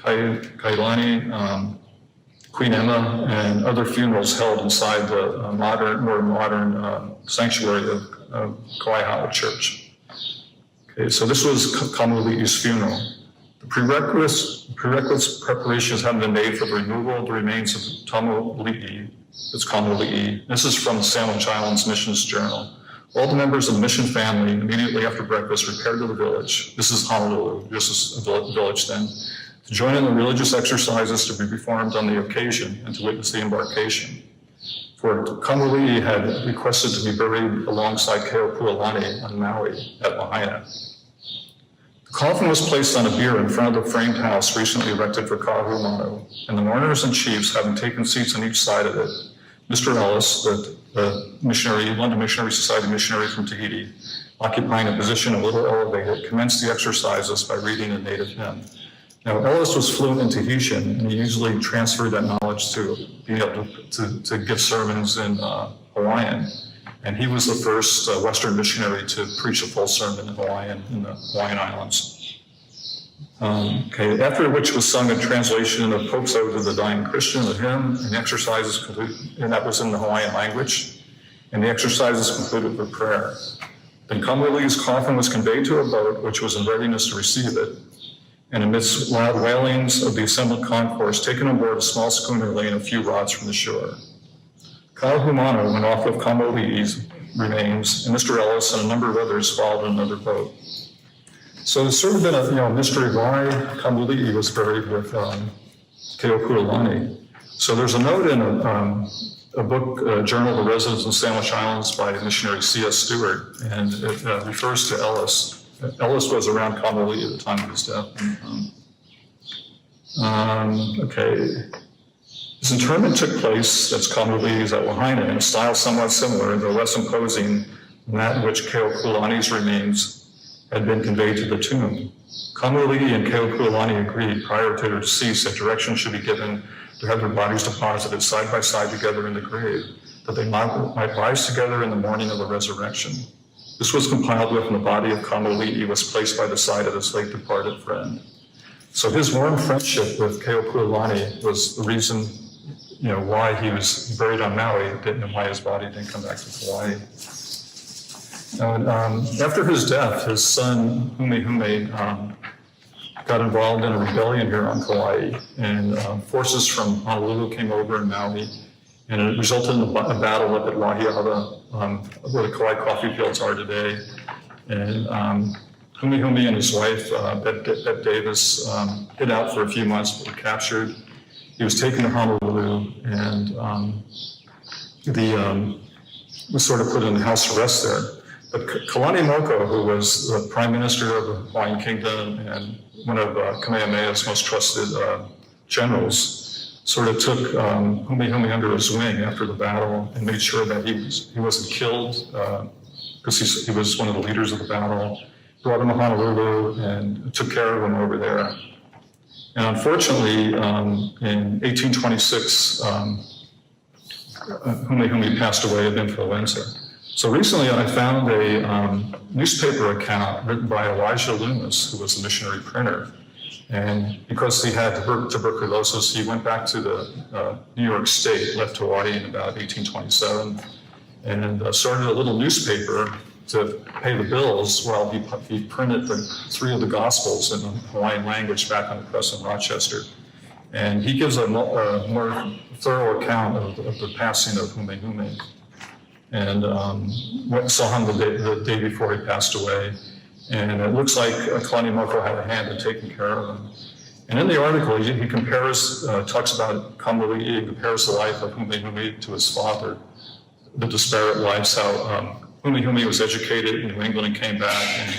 Kailani, Queen Emma, and other funerals held inside the more modern sanctuary of Kauai Church. Okay, so this was Kaumuali's funeral. The prerequisite preparations hadn't been made for the removal of the remains of Kaumuali. It's Kaumuali. This is from the Sandwich Islands Missions Journal. All the members of the mission family immediately after breakfast repaired to the village. This is Honolulu, this is a village then, to join in the religious exercises to be performed on the occasion and to witness the embarkation. For Kaumuali had requested to be buried alongside Keopuolani on Maui at Lahaina. The coffin was placed on a bier in front of the framed house recently erected for Kaumanu, and the mourners and chiefs, having taken seats on each side of it, Mr. Ellis, the missionary, London Missionary Society missionary from Tahiti, occupying a position a little elevated, commenced the exercises by reading a native hymn. Now, Ellis was fluent in Tahitian, and he usually transferred that knowledge to being able to give sermons in Hawaiian. And he was the first Western missionary to preach a full sermon in Hawaiian in the Hawaiian Islands. After which was sung a translation of Pope's Ode to the Dying Christian, the hymn, and exercises concluded, and that was in the Hawaiian language. And the exercises concluded with prayer. Then Kaumuali's coffin was conveyed to a boat, which was in readiness to receive it. and amidst loud wailings of the assembled concourse, taken on board a small schooner laying a few rods from the shore. Kaumuali went off with Kaumuali's remains, and Mr. Ellis and a number of others followed in another boat. So there's sort of been a mystery why Kaumuali was buried with Keopuolani. So there's a note in a book, Journal of the Residents in Sandwich Islands by missionary C.S. Stewart, and it refers to Ellis. Ellis was around Kaumuali at the time of his death. His interment took place, that's Kaumuali's at Lahaina, in a style somewhat similar, though less imposing than that in which Keopuolani's remains had been conveyed to the tomb. Kaumuali and Keopuolani agreed prior to their decease that direction should be given to have their bodies deposited side by side together in the grave, that they might rise together in the morning of the resurrection. This was compiled with, and the body of Kaumuali was placed by the side of his late departed friend. So his warm friendship with Keopuolani was the reason, why he was buried on Maui, and why his body didn't come back to Hawaii. After his death, his son Humehume got involved in a rebellion here on Kauai, and forces from Honolulu came over in Maui, and it resulted in a battle up at Wahiawa, where the Kauai coffee fields are today. And Humehume and his wife, Bet Davis, hid out for a few months, but were captured. He was taken to Honolulu, and was sort of put in house arrest there. But Kalani Moko, who was the prime minister of the Hawaiian kingdom and one of Kamehameha's most trusted generals, sort of took Humehume under his wing after the battle and made sure that he wasn't killed, because he was one of the leaders of the battle, brought him to Honolulu and took care of him over there. And unfortunately, in 1826, Humehume passed away of influenza. So recently I found a newspaper account written by Elijah Loomis, who was a missionary printer. And because he had tuberculosis, he went back to the New York State, left Hawaii in about 1827, and started a little newspaper to pay the bills while he printed the 3 of the Gospels in the Hawaiian language back on the press in Rochester. And he gives a more thorough account of the passing of Humehume. And saw him the day before he passed away. And it looks like Kalani Moko had a hand in taking care of him. And in the article, he compares, talks about Kaumuali, he compares the life of Humehume to his father, the disparate lives, how Humehume was educated in New England and came back, and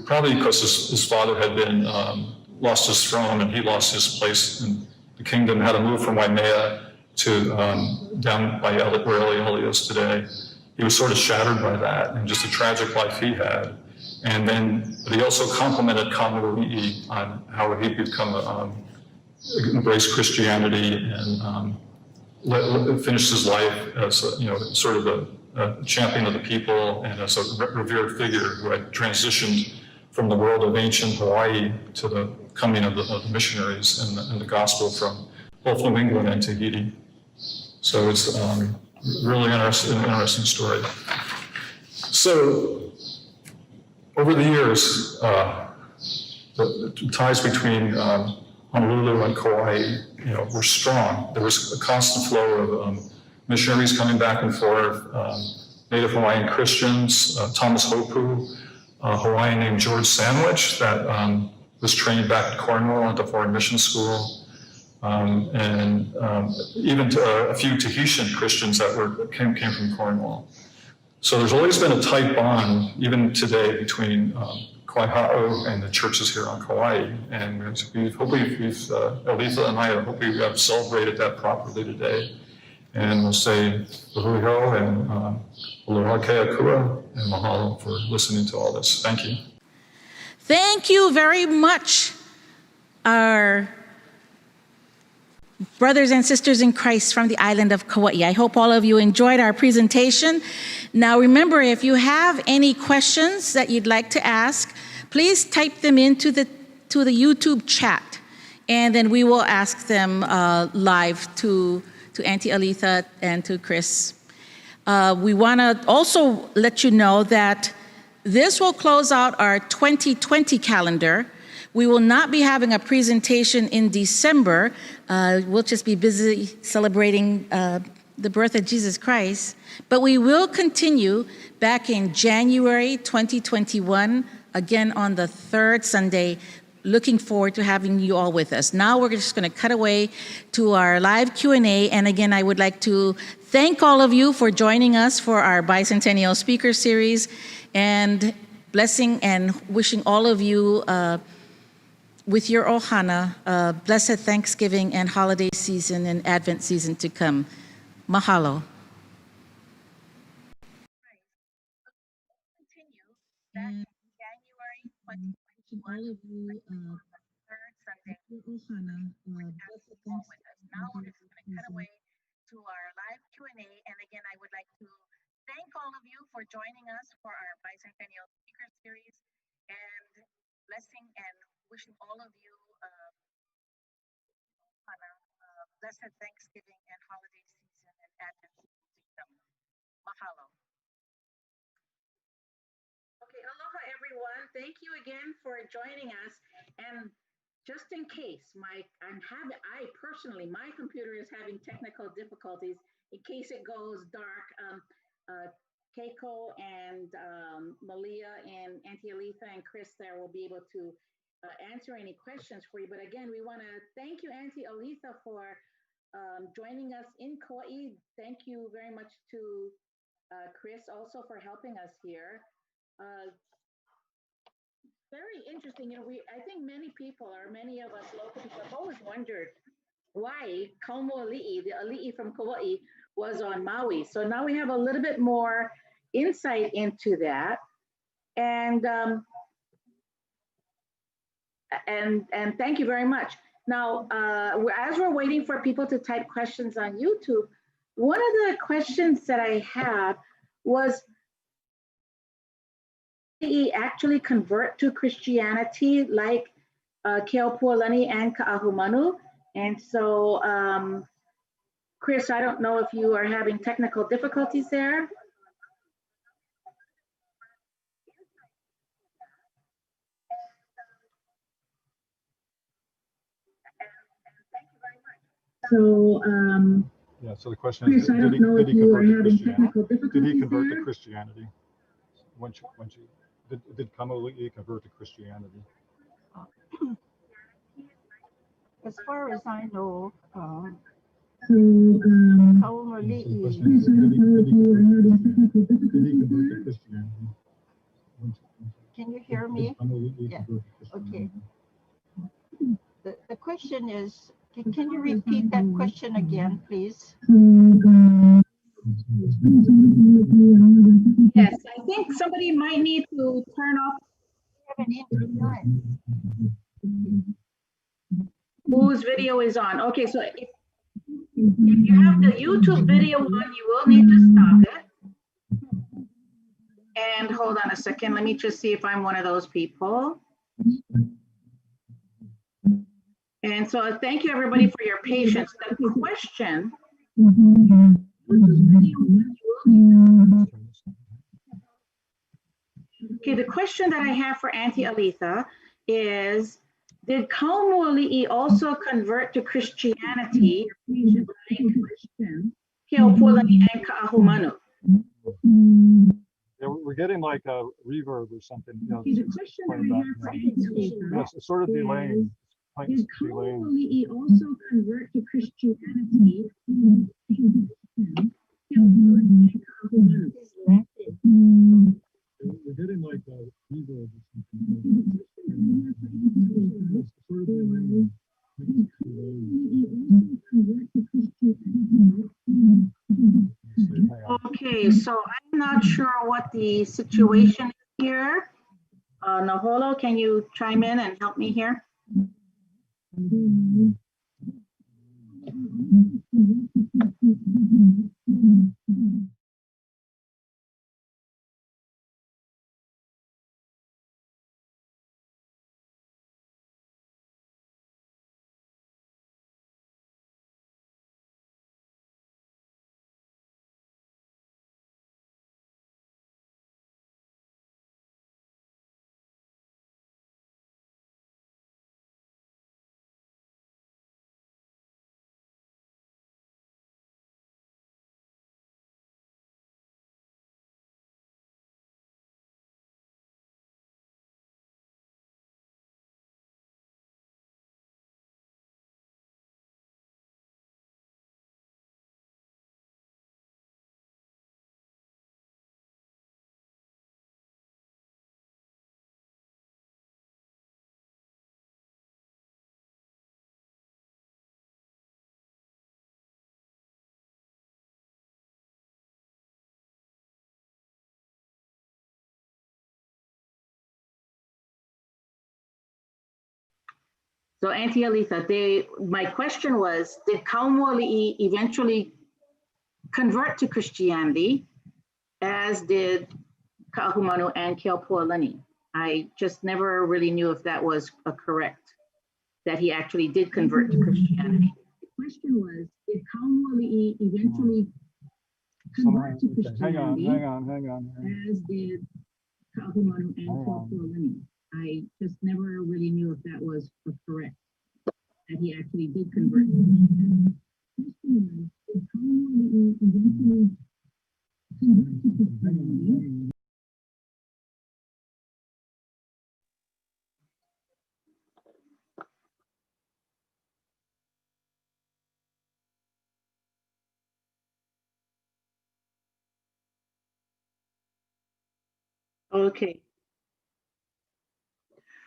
probably because his father had been lost his throne and he lost his place in the kingdom, had to move from Waimea to down by where Elieli is today. He was sort of shattered by that and just a tragic life he had. And then, but he also complimented Kaumuali on how he could embrace Christianity and finish his life as sort of a champion of the people and as a revered figure who had transitioned from the world of ancient Hawaii to the coming of the missionaries and the gospel from both New England and Tahiti. So it's really interesting story. So over the years, the ties between Honolulu and Kauai, were strong. There was a constant flow of missionaries coming back and forth, Native Hawaiian Christians, Thomas Hopu, a Hawaiian named George Sandwich that was trained back at Cornwall at the Foreign Mission School. And even a few Tahitian Christians that came from Cornwall. So there's always been a tight bond, even today, between Kauai and the churches here on Kauai. And Aletha and I hope we have celebrated that properly today. And we'll say Aloha and Aloha Keakua and mahalo for listening to all this. Thank you. Thank you very much, our brothers and sisters in Christ from the island of Kauai. I hope all of you enjoyed our presentation. Now remember, if you have any questions that you'd like to ask, please type them into the YouTube chat, and then we will ask them live to Auntie Aletha and to Chris. We want to also let you know that this will close out our 2020 calendar, We will not be having a presentation in December. We'll just be busy celebrating the birth of Jesus Christ. But we will continue back in January 2021, again on the third Sunday. Looking forward to having you all with us. Now we're just going to cut away to our live Q&A. And again, I would like to thank all of you for joining us for our Bicentennial Speaker Series, and blessing and wishing all of you with your ohana, blessed Thanksgiving and holiday season and Advent season to come. Mahalo. And all of you, third Sunday, ohana, blessed Thanksgiving. Now we're just going to cut away to our live Q&A. And again, I would like to thank all of you for joining us for our Bicentennial Speaker Series, and blessing and wishing all of you blessed Thanksgiving and holiday season and Advent season to come. Mahalo. Okay, aloha everyone. Thank you again for joining us. And just in case, my computer is having technical difficulties. In case it goes dark, Keiko and Malia and Auntie Aletha and Chris there will be able to answer any questions for you. But again, we want to thank you, Auntie Aletha, for joining us in Kauai. Thank you very much to Chris also for helping us here. Very interesting. I think many of us local people have always wondered why Kaumuali, the ali'i from Kauai, was on Maui. So now we have a little bit more insight into that. And thank you very much. Now, as we're waiting for people to type questions on YouTube, one of the questions that I had was, did he actually convert to Christianity like Keopuolani and Ka'ahumanu? And so, Chris, I don't know if you are having technical difficulties there. So, Yeah, so the question Chris, is, I don't know if you are having technical difficulties did he convert there? to Christianity? Did Kaumuali convert to Christianity? As far as I know, So, Kaumuali, Chris, I don't know if you are having technical difficulties Did he convert to there? Christianity? can you hear me? Yeah. Convert to Christianity? Okay. The question is, can you repeat that question again, please? Yes, I think somebody might need to turn off whose video is on. Okay, so if you have the YouTube video on, you will need to stop it. And hold on a second, let me just see if I'm one of those people. And so thank you everybody for your patience. The question, okay, the question that I have for Auntie Aletha is, did Kaumuali'i also convert to Christianity like Keopuolani and Ka'ahumanu? Yeah, we're getting like a reverb or something. Okay, the question that I have for Auntie Aletha Yes, it's sort of delaying. did Kaumuali'i also convert to Christianity? We're getting like a reverb or something. It's sort of delaying. Okay, so I'm not sure what the situation is here. Naholo, can you chime in and help me here? So Auntie Aletha, my question was, did Kaumuali eventually convert to Christianity, as did Ka'ahumanu and Keopuolani? I just never really knew if that was correct, that he actually did convert to Christianity. The question was, did Kaumuali eventually convert to Christianity? Hang on. As did Ka'ahumanu and Keopuolani. I just never really knew if that was correct, that he actually did convert to Christianity. The question was, did Kaumuali eventually convert to Christianity? Okay.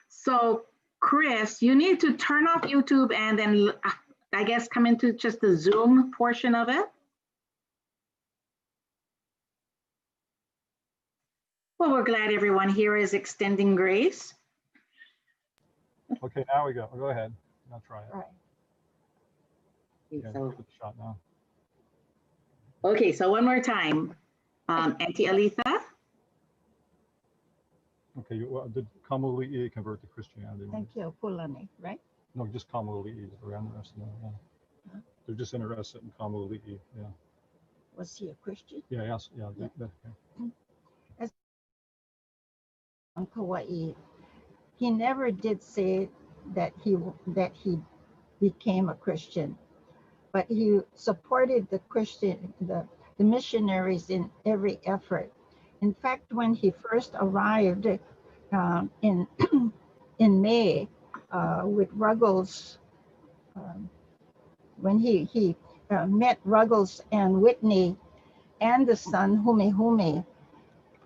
So, Chris, you need to turn off YouTube and then, I guess, come into just the Zoom portion of it. Well, we're glad everyone here is extending grace. Okay, now we go. Go ahead. I'll try it. Right. Yeah, So, give it a shot now. okay, so one more time. Auntie Aletha? Okay, did Kaumuali'i convert to Christianity? Thank you, Pulani, right? No, just Kaumuali'i. We're interested in that. Yeah. They're just interested in Kaumuali'i. Yeah. Was he a Christian? Yeah. Yes. Yeah. On Kauai, he never did say that he became a Christian, but he supported the missionaries in every effort. In fact, when he first arrived in in May with Ruggles, when he met Ruggles and Whitney and the son Hume,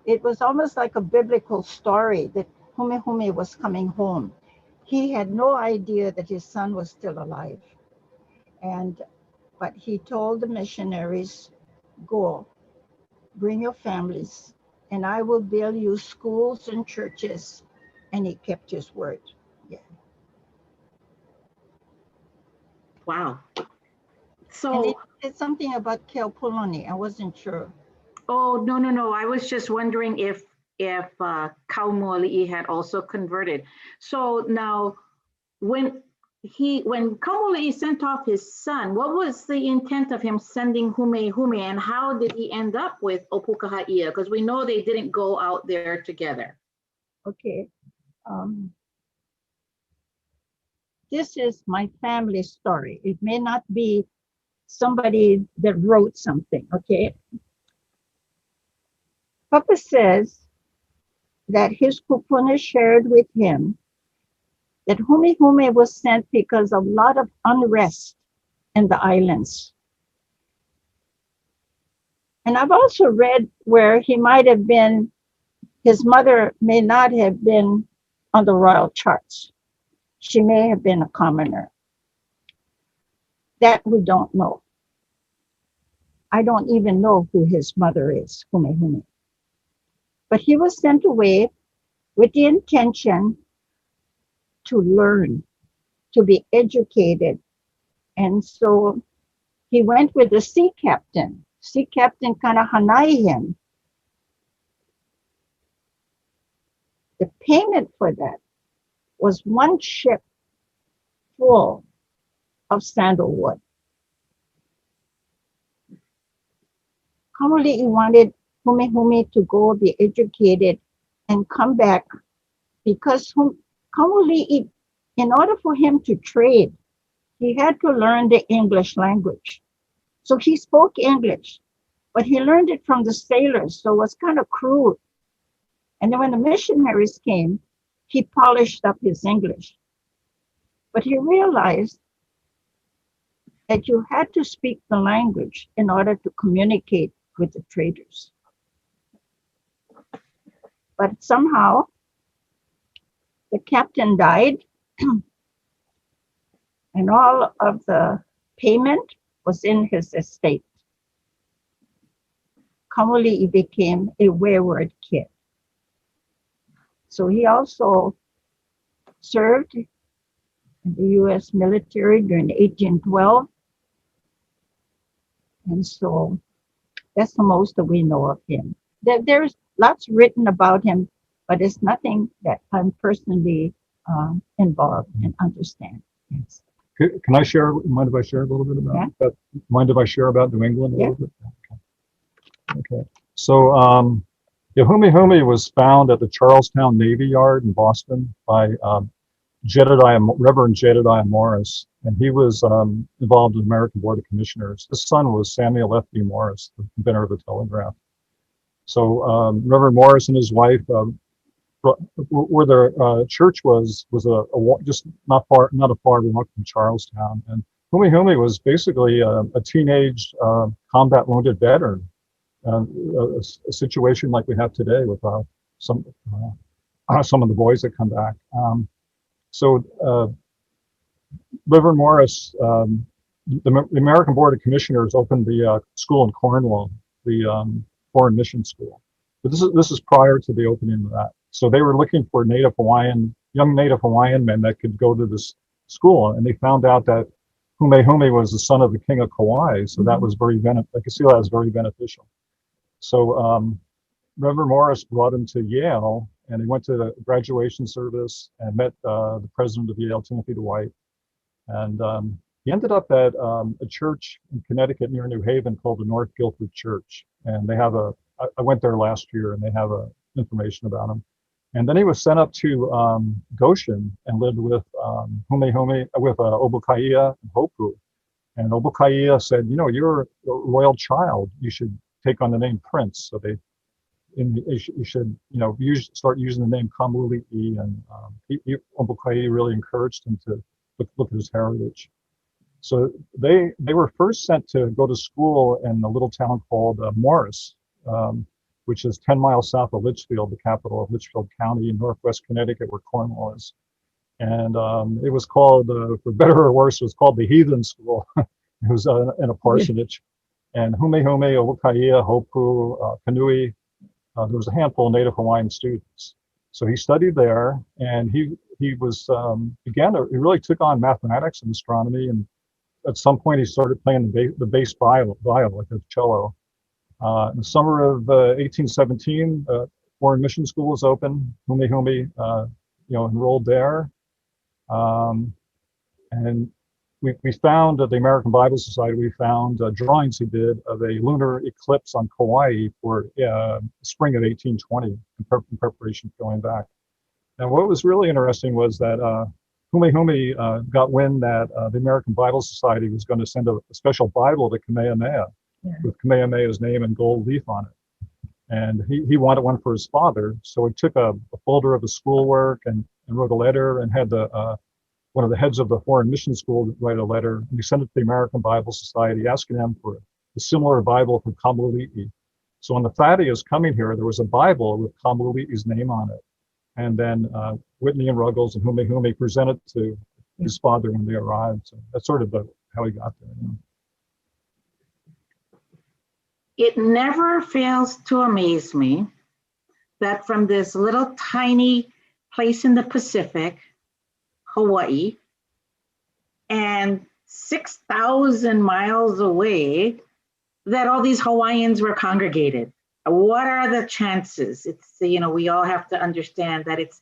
it was almost like a biblical story that Hume was coming home. He had no idea that his son was still alive, but he told the missionaries, "Go, bring your families, and I will build you schools and churches." And he kept his word. Yeah. Wow. And So, he said something about Keopuolani. I wasn't sure. oh, no. I was just wondering if Kaumuali'i had also converted. So now, when Kaumuali'i sent off his son, what was the intent of him sending Hume, and how did he end up with Opukaha'ia? Because we know they didn't go out there together. Okay. This is my family story. It may not be somebody that wrote something, okay? Papa says that his kupuna shared with him that Hume was sent because of a lot of unrest in the islands. And I've also read where he might have been, his mother may not have been on the royal charts. She may have been a commoner. That we don't know. I don't even know who his mother is, Hume. But he was sent away with the intention to learn, to be educated. And so he went with the sea captain. Sea captain kind of hanai him. The payment for that was one ship full of sandalwood. Kaumuali'i wanted Hume to go be educated and come back because Kaumuali'i, in order for him to trade, he had to learn the English language. So he spoke English, but he learned it from the sailors, so it was kind of crude. And then when the missionaries came, he polished up his English. But he realized that you had to speak the language in order to communicate with the traders. But somehow, the captain died, and all of the payment was in his estate. Kaumuali'i became a wayward kid. So he also served in the U.S. military during 1812. And so that's the most that we know of him. There's lots written about him, but it's nothing that I'm personally involved and understand. Yes. Can I share? Mind if I share a little bit about that? Mind if I share about New England a little bit? Okay. So Humi Humi was found at the Charlestown Navy Yard in Boston by Reverend Jedediah Morris, and he was involved in the American Board of Commissioners. His son was Samuel F. B. Morris, the inventor of the telegraph. So Reverend Morris and his wife, where their church was just not a far walk from Charlestown, and Humi Humi was basically a teenage combat wounded veteran. A situation like we have today with some of the boys that come back. So Reverend Morris, the American Board of Commissioners opened the school in Cornwall, the Foreign Mission School. But this is prior to the opening of that. So they were looking for young Native Hawaiian men that could go to this school, and they found out that Humi Humi was the son of the king of Kauai. So that was I could see that as very beneficial. So Reverend Morris brought him to Yale, and he went to the graduation service and met the president of Yale, Timothy Dwight. And he ended up at a church in Connecticut near New Haven called the North Guilford Church. And they have I went there last year, and they have information about him. And then he was sent up to Goshen and lived with Humi Humi, with Obakaia and Hopu. And Obakaia said, you're a royal child. You should take on the name Prince. So you should, start using the name Kaumuali, and Obakaia really encouraged him to look at his heritage. So they were first sent to go to school in a little town called Morris, which is 10 miles south of Litchfield, the capital of Litchfield County in northwest Connecticut, where Cornwall is. And it was called, for better or worse, it was called the Heathen School. It was in a parsonage. And Humi Humi, Obakaia, Hopu, Kanui, there was a handful of Native Hawaiian students. So he studied there, and he really took on mathematics and astronomy, and at some point he started playing the bass viol, like the cello. In the summer of 1817, Foreign Mission School was open. Humi Humi, enrolled there, and we found at the American Bible Society, we found drawings he did of a lunar eclipse on Kauai for spring of 1820 in preparation for going back. Now, what was really interesting was that Humi Humi got wind that the American Bible Society was going to send a special Bible to Kamehameha with Kamehameha's name and gold leaf on it. And he wanted one for his father. So he took a folder of his schoolwork and wrote a letter, and had one of the heads of the Foreign Mission School write a letter. And he sent it to the American Bible Society asking them for a similar Bible for Kaumuali'i. So when the Thaddeus coming here, there was a Bible with Kaumuali'i's name on it. And then Whitney and Ruggles and Humi Humi presented to his father when they arrived. So that's sort of how he got there. It never fails to amaze me that from this little tiny place in the Pacific, Hawaii, and 6,000 miles away, that all these Hawaiians were congregated. What are the chances? It's, we all have to understand that it's,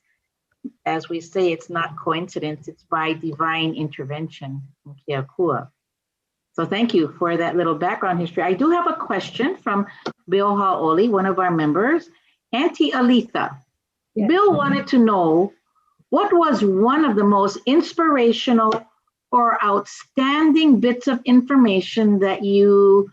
as we say, it's not coincidence, it's by divine intervention in Keakua. So thank you for that little background history. I do have a question from Bill Ha'oli, one of our members. Auntie Aletha, yes. Bill wanted to know, what was one of the most inspirational or outstanding bits of information that you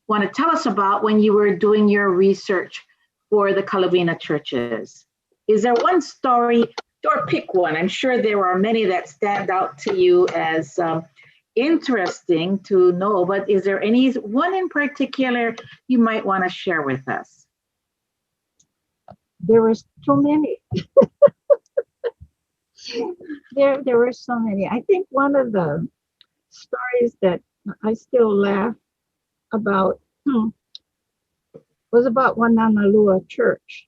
want to tell us about when you were doing your research for the Kalavina churches? Is there one story, or pick one? I'm sure there are many that stand out to you as interesting to know, but is there any one in particular you might want to share with us? There was too many. There were so many. I think one of the stories that I still laugh about was about Wananalua Church.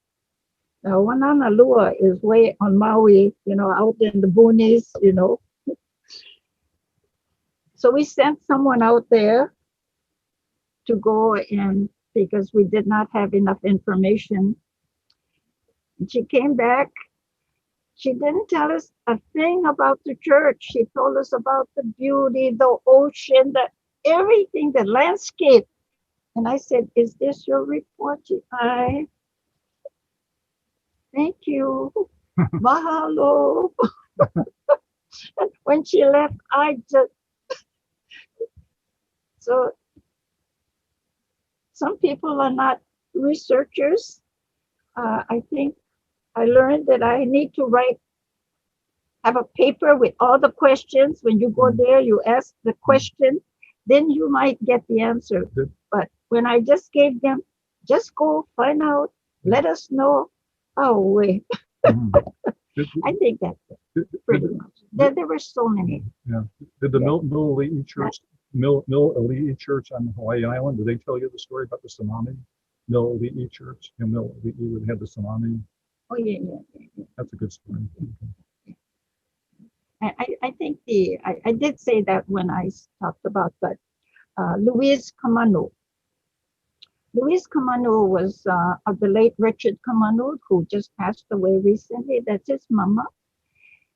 Now, Wananalua is way on Maui, out in the boonies, So we sent someone out there to go and because we did not have enough information. And she came back. She didn't tell us a thing about the church. She told us about the beauty, the ocean, the everything, the landscape. And I said, "Is this your report?" I thank you. Mahalo. And when she left, I just so some people are not researchers. I think I learned that I need to have a paper with all the questions. When you go there, you ask the question, then you might get the answer. But when I just gave them, just go find out, let us know. Oh, wait. I think that's it, pretty much. There were so many. Yeah. Did the Mill Ali'i Church on Hawaii Island, did they tell you the story about the tsunami? Mill Ali'i Church, Mill Ali'i would have the tsunami. Oh, yeah. That's a good story. I think I did say that when I talked about, but Louise Kamanu. Louise Kamanu was of the late Richard Kamanu, who just passed away recently. That's his mama.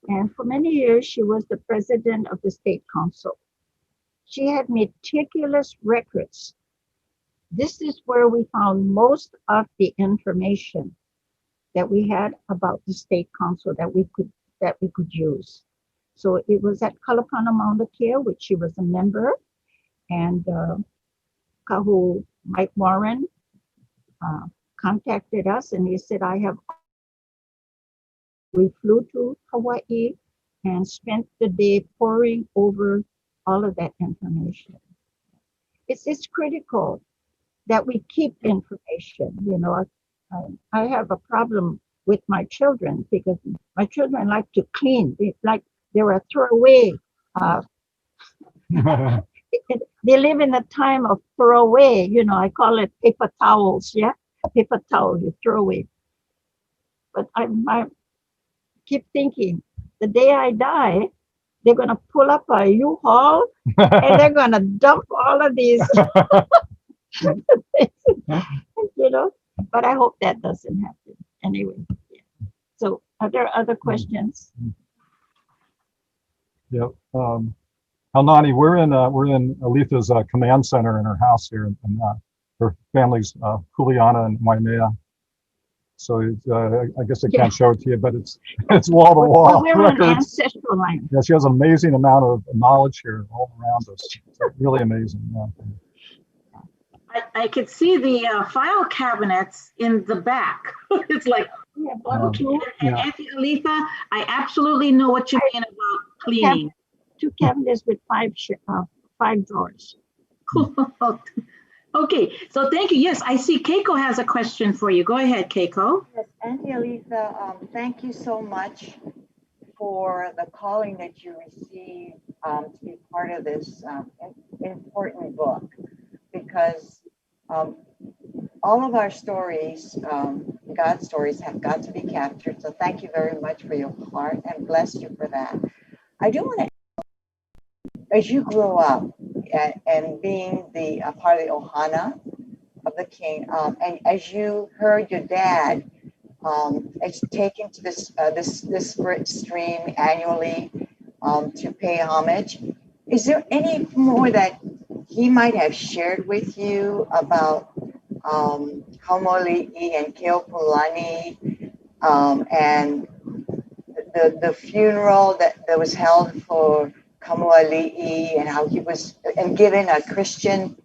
And for many years, she was the president of the state council. She had meticulous records. This is where we found most of the information that we had about the state council that we could use. So it was at Kalapana Mauna Kea, which she was a member, and Kahu Mike Warren contacted us, and he said, we flew to Hawaii and spent the day poring over all of that information. It's critical that we keep information. I have a problem with my children because my children like to clean. They're a throwaway. They live in a time of throwaway. I call it paper towels. Yeah, paper towel you throw away. But I keep thinking, the day I die, they're gonna pull up a U-Haul and they're gonna dump all of these. But I hope that doesn't happen. Anyway, yeah. So are there other questions? Yep. Alnani, we're in Aletha's command center in her house here, and her family's Kuleana and Waimea. So I guess I can't show it to you, but it's wall to wall. We're on ancestral line. Yeah, she has an amazing amount of knowledge here all around us. It's really amazing. Yeah. I could see the file cabinets in the back. It's like, and Aletha, I absolutely know what you mean about cleaning. Two cabinets with five drawers. Cool. Okay, so thank you. Yes, I see Keiko has a question for you. Go ahead, Keiko. Yes, Auntie Aletha, thank you so much for the calling that you received to be part of this important book, because all of our stories, God's stories, have got to be captured. So thank you very much for your part, and bless you for that. I do want to, as you grow up and being the part of the ohana of the king, and as you heard your dad is taken to this stream annually to pay homage, is there any more that he might have shared with you about Kaumuali and Keopulani and the funeral that was held for Kaumuali, and how he was given a Christian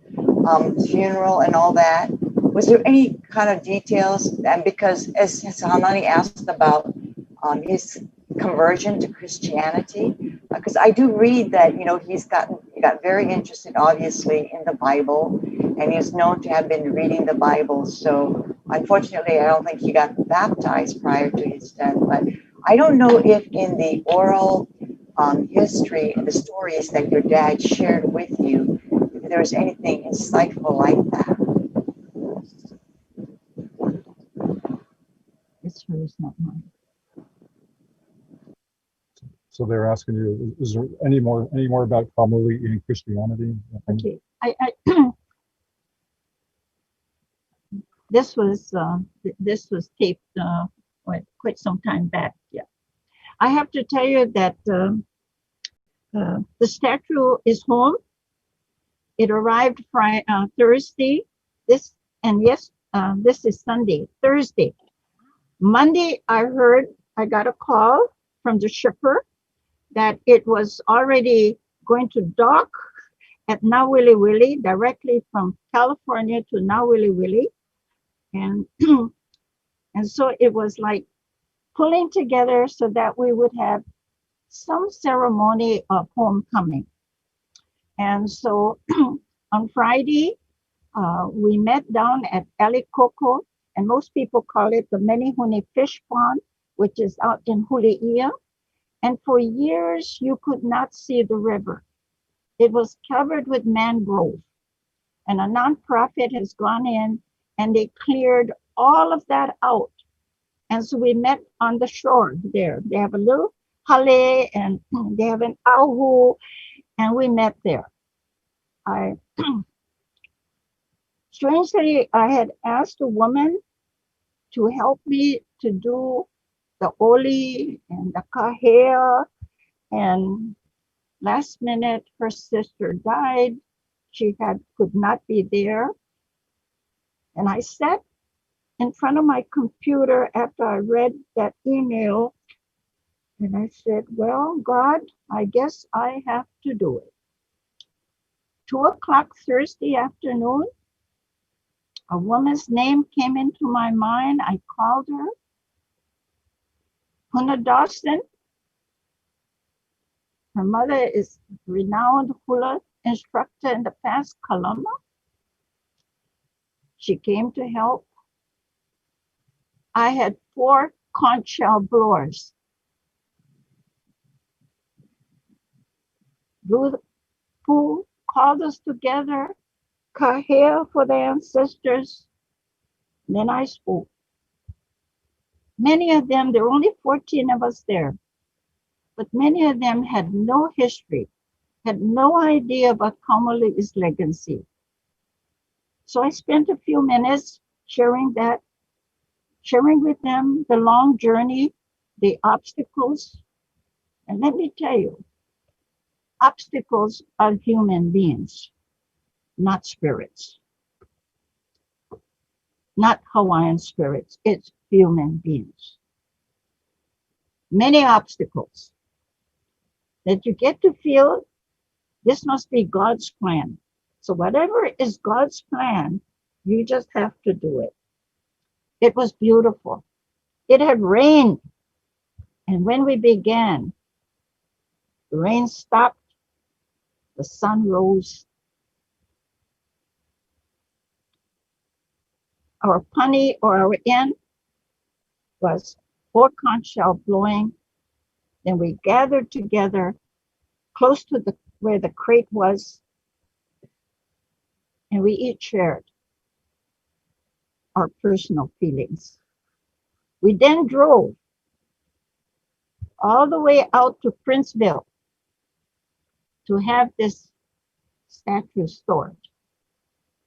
funeral and all that? Was there any kind of details? And because as Hanani asked about his conversion to Christianity, because I do read that he got very interested, obviously, in the Bible, and he is known to have been reading the Bible. So unfortunately, I don't think he got baptized prior to his death. But I don't know if in the oral history and the stories that your dad shared with you, if there was anything insightful like that. It's hers, not mine. So they're asking you, is there any more about Kaumuali in Christianity? Okay, I this was taped quite some time back. Yeah, I have to tell you that the statue is home. It arrived Thursday. This this is Sunday. Thursday, Monday, I got a call from the shipper that it was already going to dock at Nawili Wili, directly from California to Nawili Wili. And, and so it was like pulling together so that we would have some ceremony of homecoming. And so on Friday, we met down at Alikoko, and most people call it the Menehune Fish Pond, which is out in Huli'ia. And for years, you could not see the river. It was covered with mangrove. And a nonprofit has gone in and they cleared all of that out. And so we met on the shore there. They have a little hale and they have an ahu, and we met there. Strangely, I had asked a woman to help me to do the oli and the kahea, and last minute her sister died. She could not be there. And I sat in front of my computer after I read that email, and I said, well, God, I guess I have to do it. 2:00 Thursday afternoon, a woman's name came into my mind. I called her. Huna Dawson. Her mother is renowned hula instructor in the past, Kalama. She came to help. I had 4 conch shell blowers. Blew the pool, called us together, kahea for the ancestors. Then I spoke. Many of them, there were only 14 of us there, but many of them had no history, had no idea about Kaumuali's legacy. So I spent a few minutes sharing with them the long journey, the obstacles. And let me tell you, obstacles are human beings, not spirits. Not Hawaiian spirits, it's human beings. Many obstacles that you get to feel this must be God's plan. So whatever is God's plan, you just have to do it. It was beautiful. It had rained. And when we began, the rain stopped, the sun rose. Our pani or our end was 4 conch shell blowing. Then we gathered together close to where the crate was, and we each shared our personal feelings. We then drove all the way out to Princeville to have this statue stored.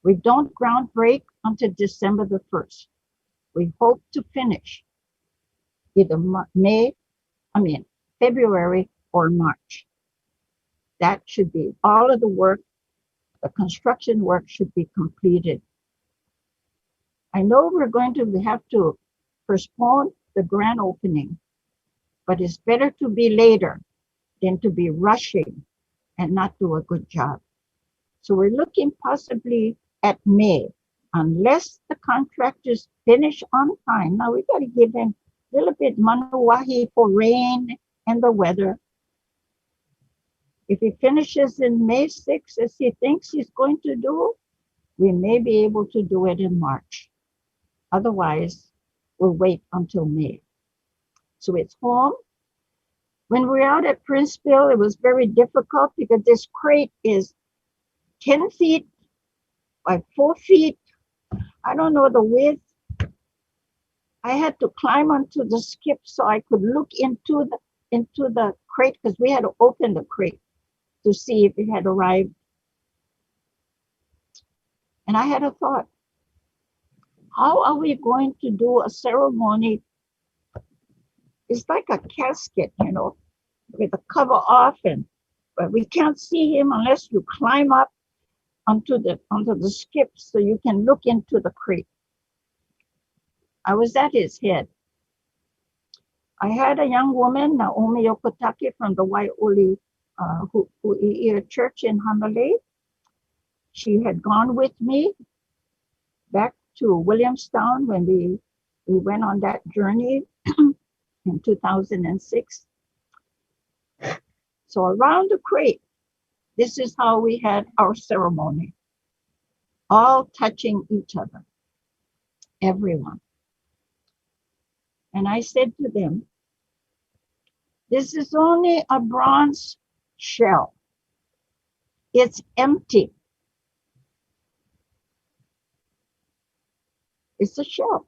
We don't ground break until December the 1st. We hope to finish either February or March. That should be all of the work. The construction work should be completed. I know we're going to have to postpone the grand opening, but it's better to be later than to be rushing and not do a good job. So we're looking possibly at May, unless the contractors finish on time. Now we got to give him a little bit manuahi for rain and the weather. If he finishes in May 6th, as he thinks he's going to do, we may be able to do it in March. Otherwise, we'll wait until May. So it's home. When we're out at Princeville, it was very difficult because this crate is 10 feet by 4 feet. I don't know the width. I had to climb onto the skip so I could look into into the crate because we had to open the crate to see if it had arrived. And I had a thought, how are we going to do a ceremony? It's like a casket, you know, with the cover off, but we can't see him unless you climb up onto the skip so you can look into the crate. I was at his head. I had a young woman, Naomi Yokotake from the Waioli church in Hanalei. She had gone with me back to Williamstown when we went on that journey in 2006. So around the crate, this is how we had our ceremony, all touching each other, everyone. And I said to them, this is only a bronze shell. It's empty. It's a shell.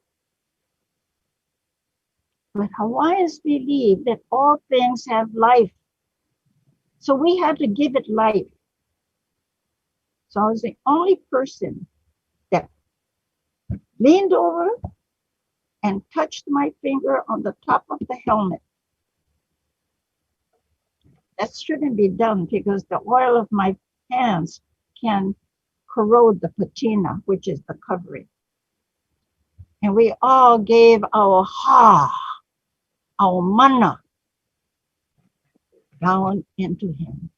But Hawaiians believe that all things have life. So we had to give it life. So I was the only person that leaned over and touched my finger on the top of the helmet. That shouldn't be done because the oil of my hands can corrode the patina, which is the covering. And we all gave our our mana down into him,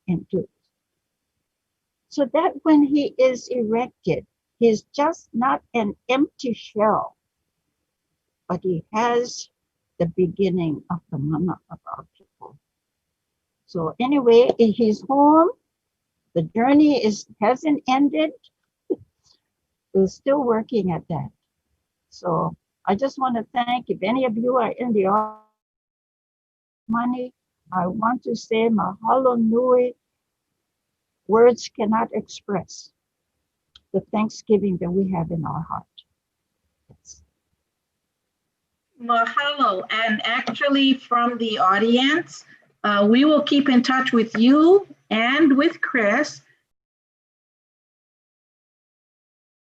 so that when he is erected, he's just not an empty shell, but he has the beginning of the mana of our people. So anyway, he's home. The journey hasn't ended. We're still working at that. So I just want to thank, if any of you are in the money, I want to say mahalo nui. Words cannot express the thanksgiving that we have in our heart. Yes. Mahalo. And actually from the audience, we will keep in touch with you and with Chris.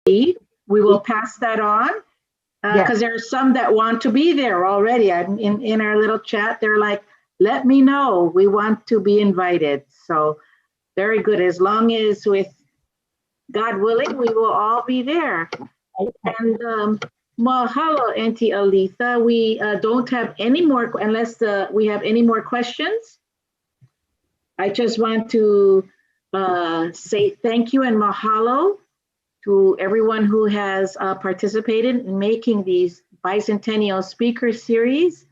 We will pass that on because there are some that want to be there already. I'm in our little chat. They're like, let me know. We want to be invited. So very good. As long as with God willing, we will all be there. And mahalo, Auntie Aletha. We don't have any more, unless we have any more questions. I just want to say thank you and mahalo to everyone who has participated in making these Bicentennial Speaker Series.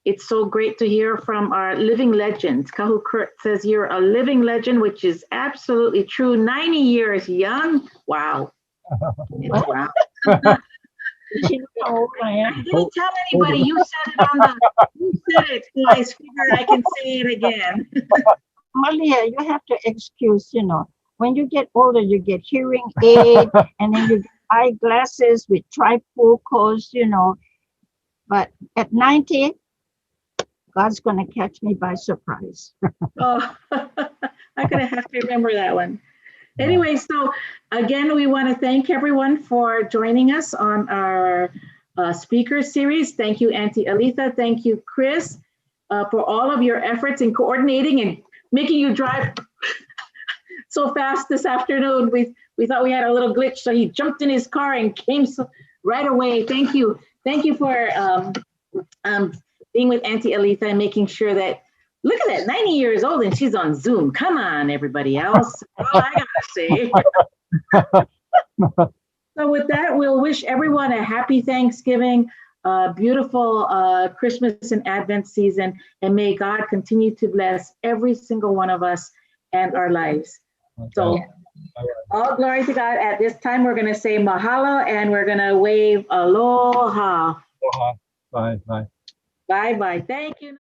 It's so great to hear from our living legends. Kahu Kurt says you're a living legend, which is absolutely true. 90 years young. Wow. Wow. I I didn't tell anybody. You said it you said it, so I figured I can say it again. Malia, you have to excuse, when you get older, you get hearing aid, and then you get eyeglasses with trifocals, But at 90, God's going to catch me by surprise. Oh, I'm going to have to remember that one. Anyway, so again, we want to thank everyone for joining us on our speaker series. Thank you, Auntie Aletha. Thank you, Chris, for all of your efforts in coordinating and making you drive so fast this afternoon. We thought we had a little glitch, so he jumped in his car and came right away. Thank you. Thank you for being with Auntie Aletha and making sure that, look at that, 90 years old and she's on Zoom. Come on, everybody else. All I gotta say. So with that, we'll wish everyone a happy Thanksgiving, beautiful Christmas and Advent season, and may God continue to bless every single one of us and our lives. So all glory to God. At this time, we're going to say mahalo and we're going to wave aloha. Aloha. Bye. Bye. Bye-bye. Thank you.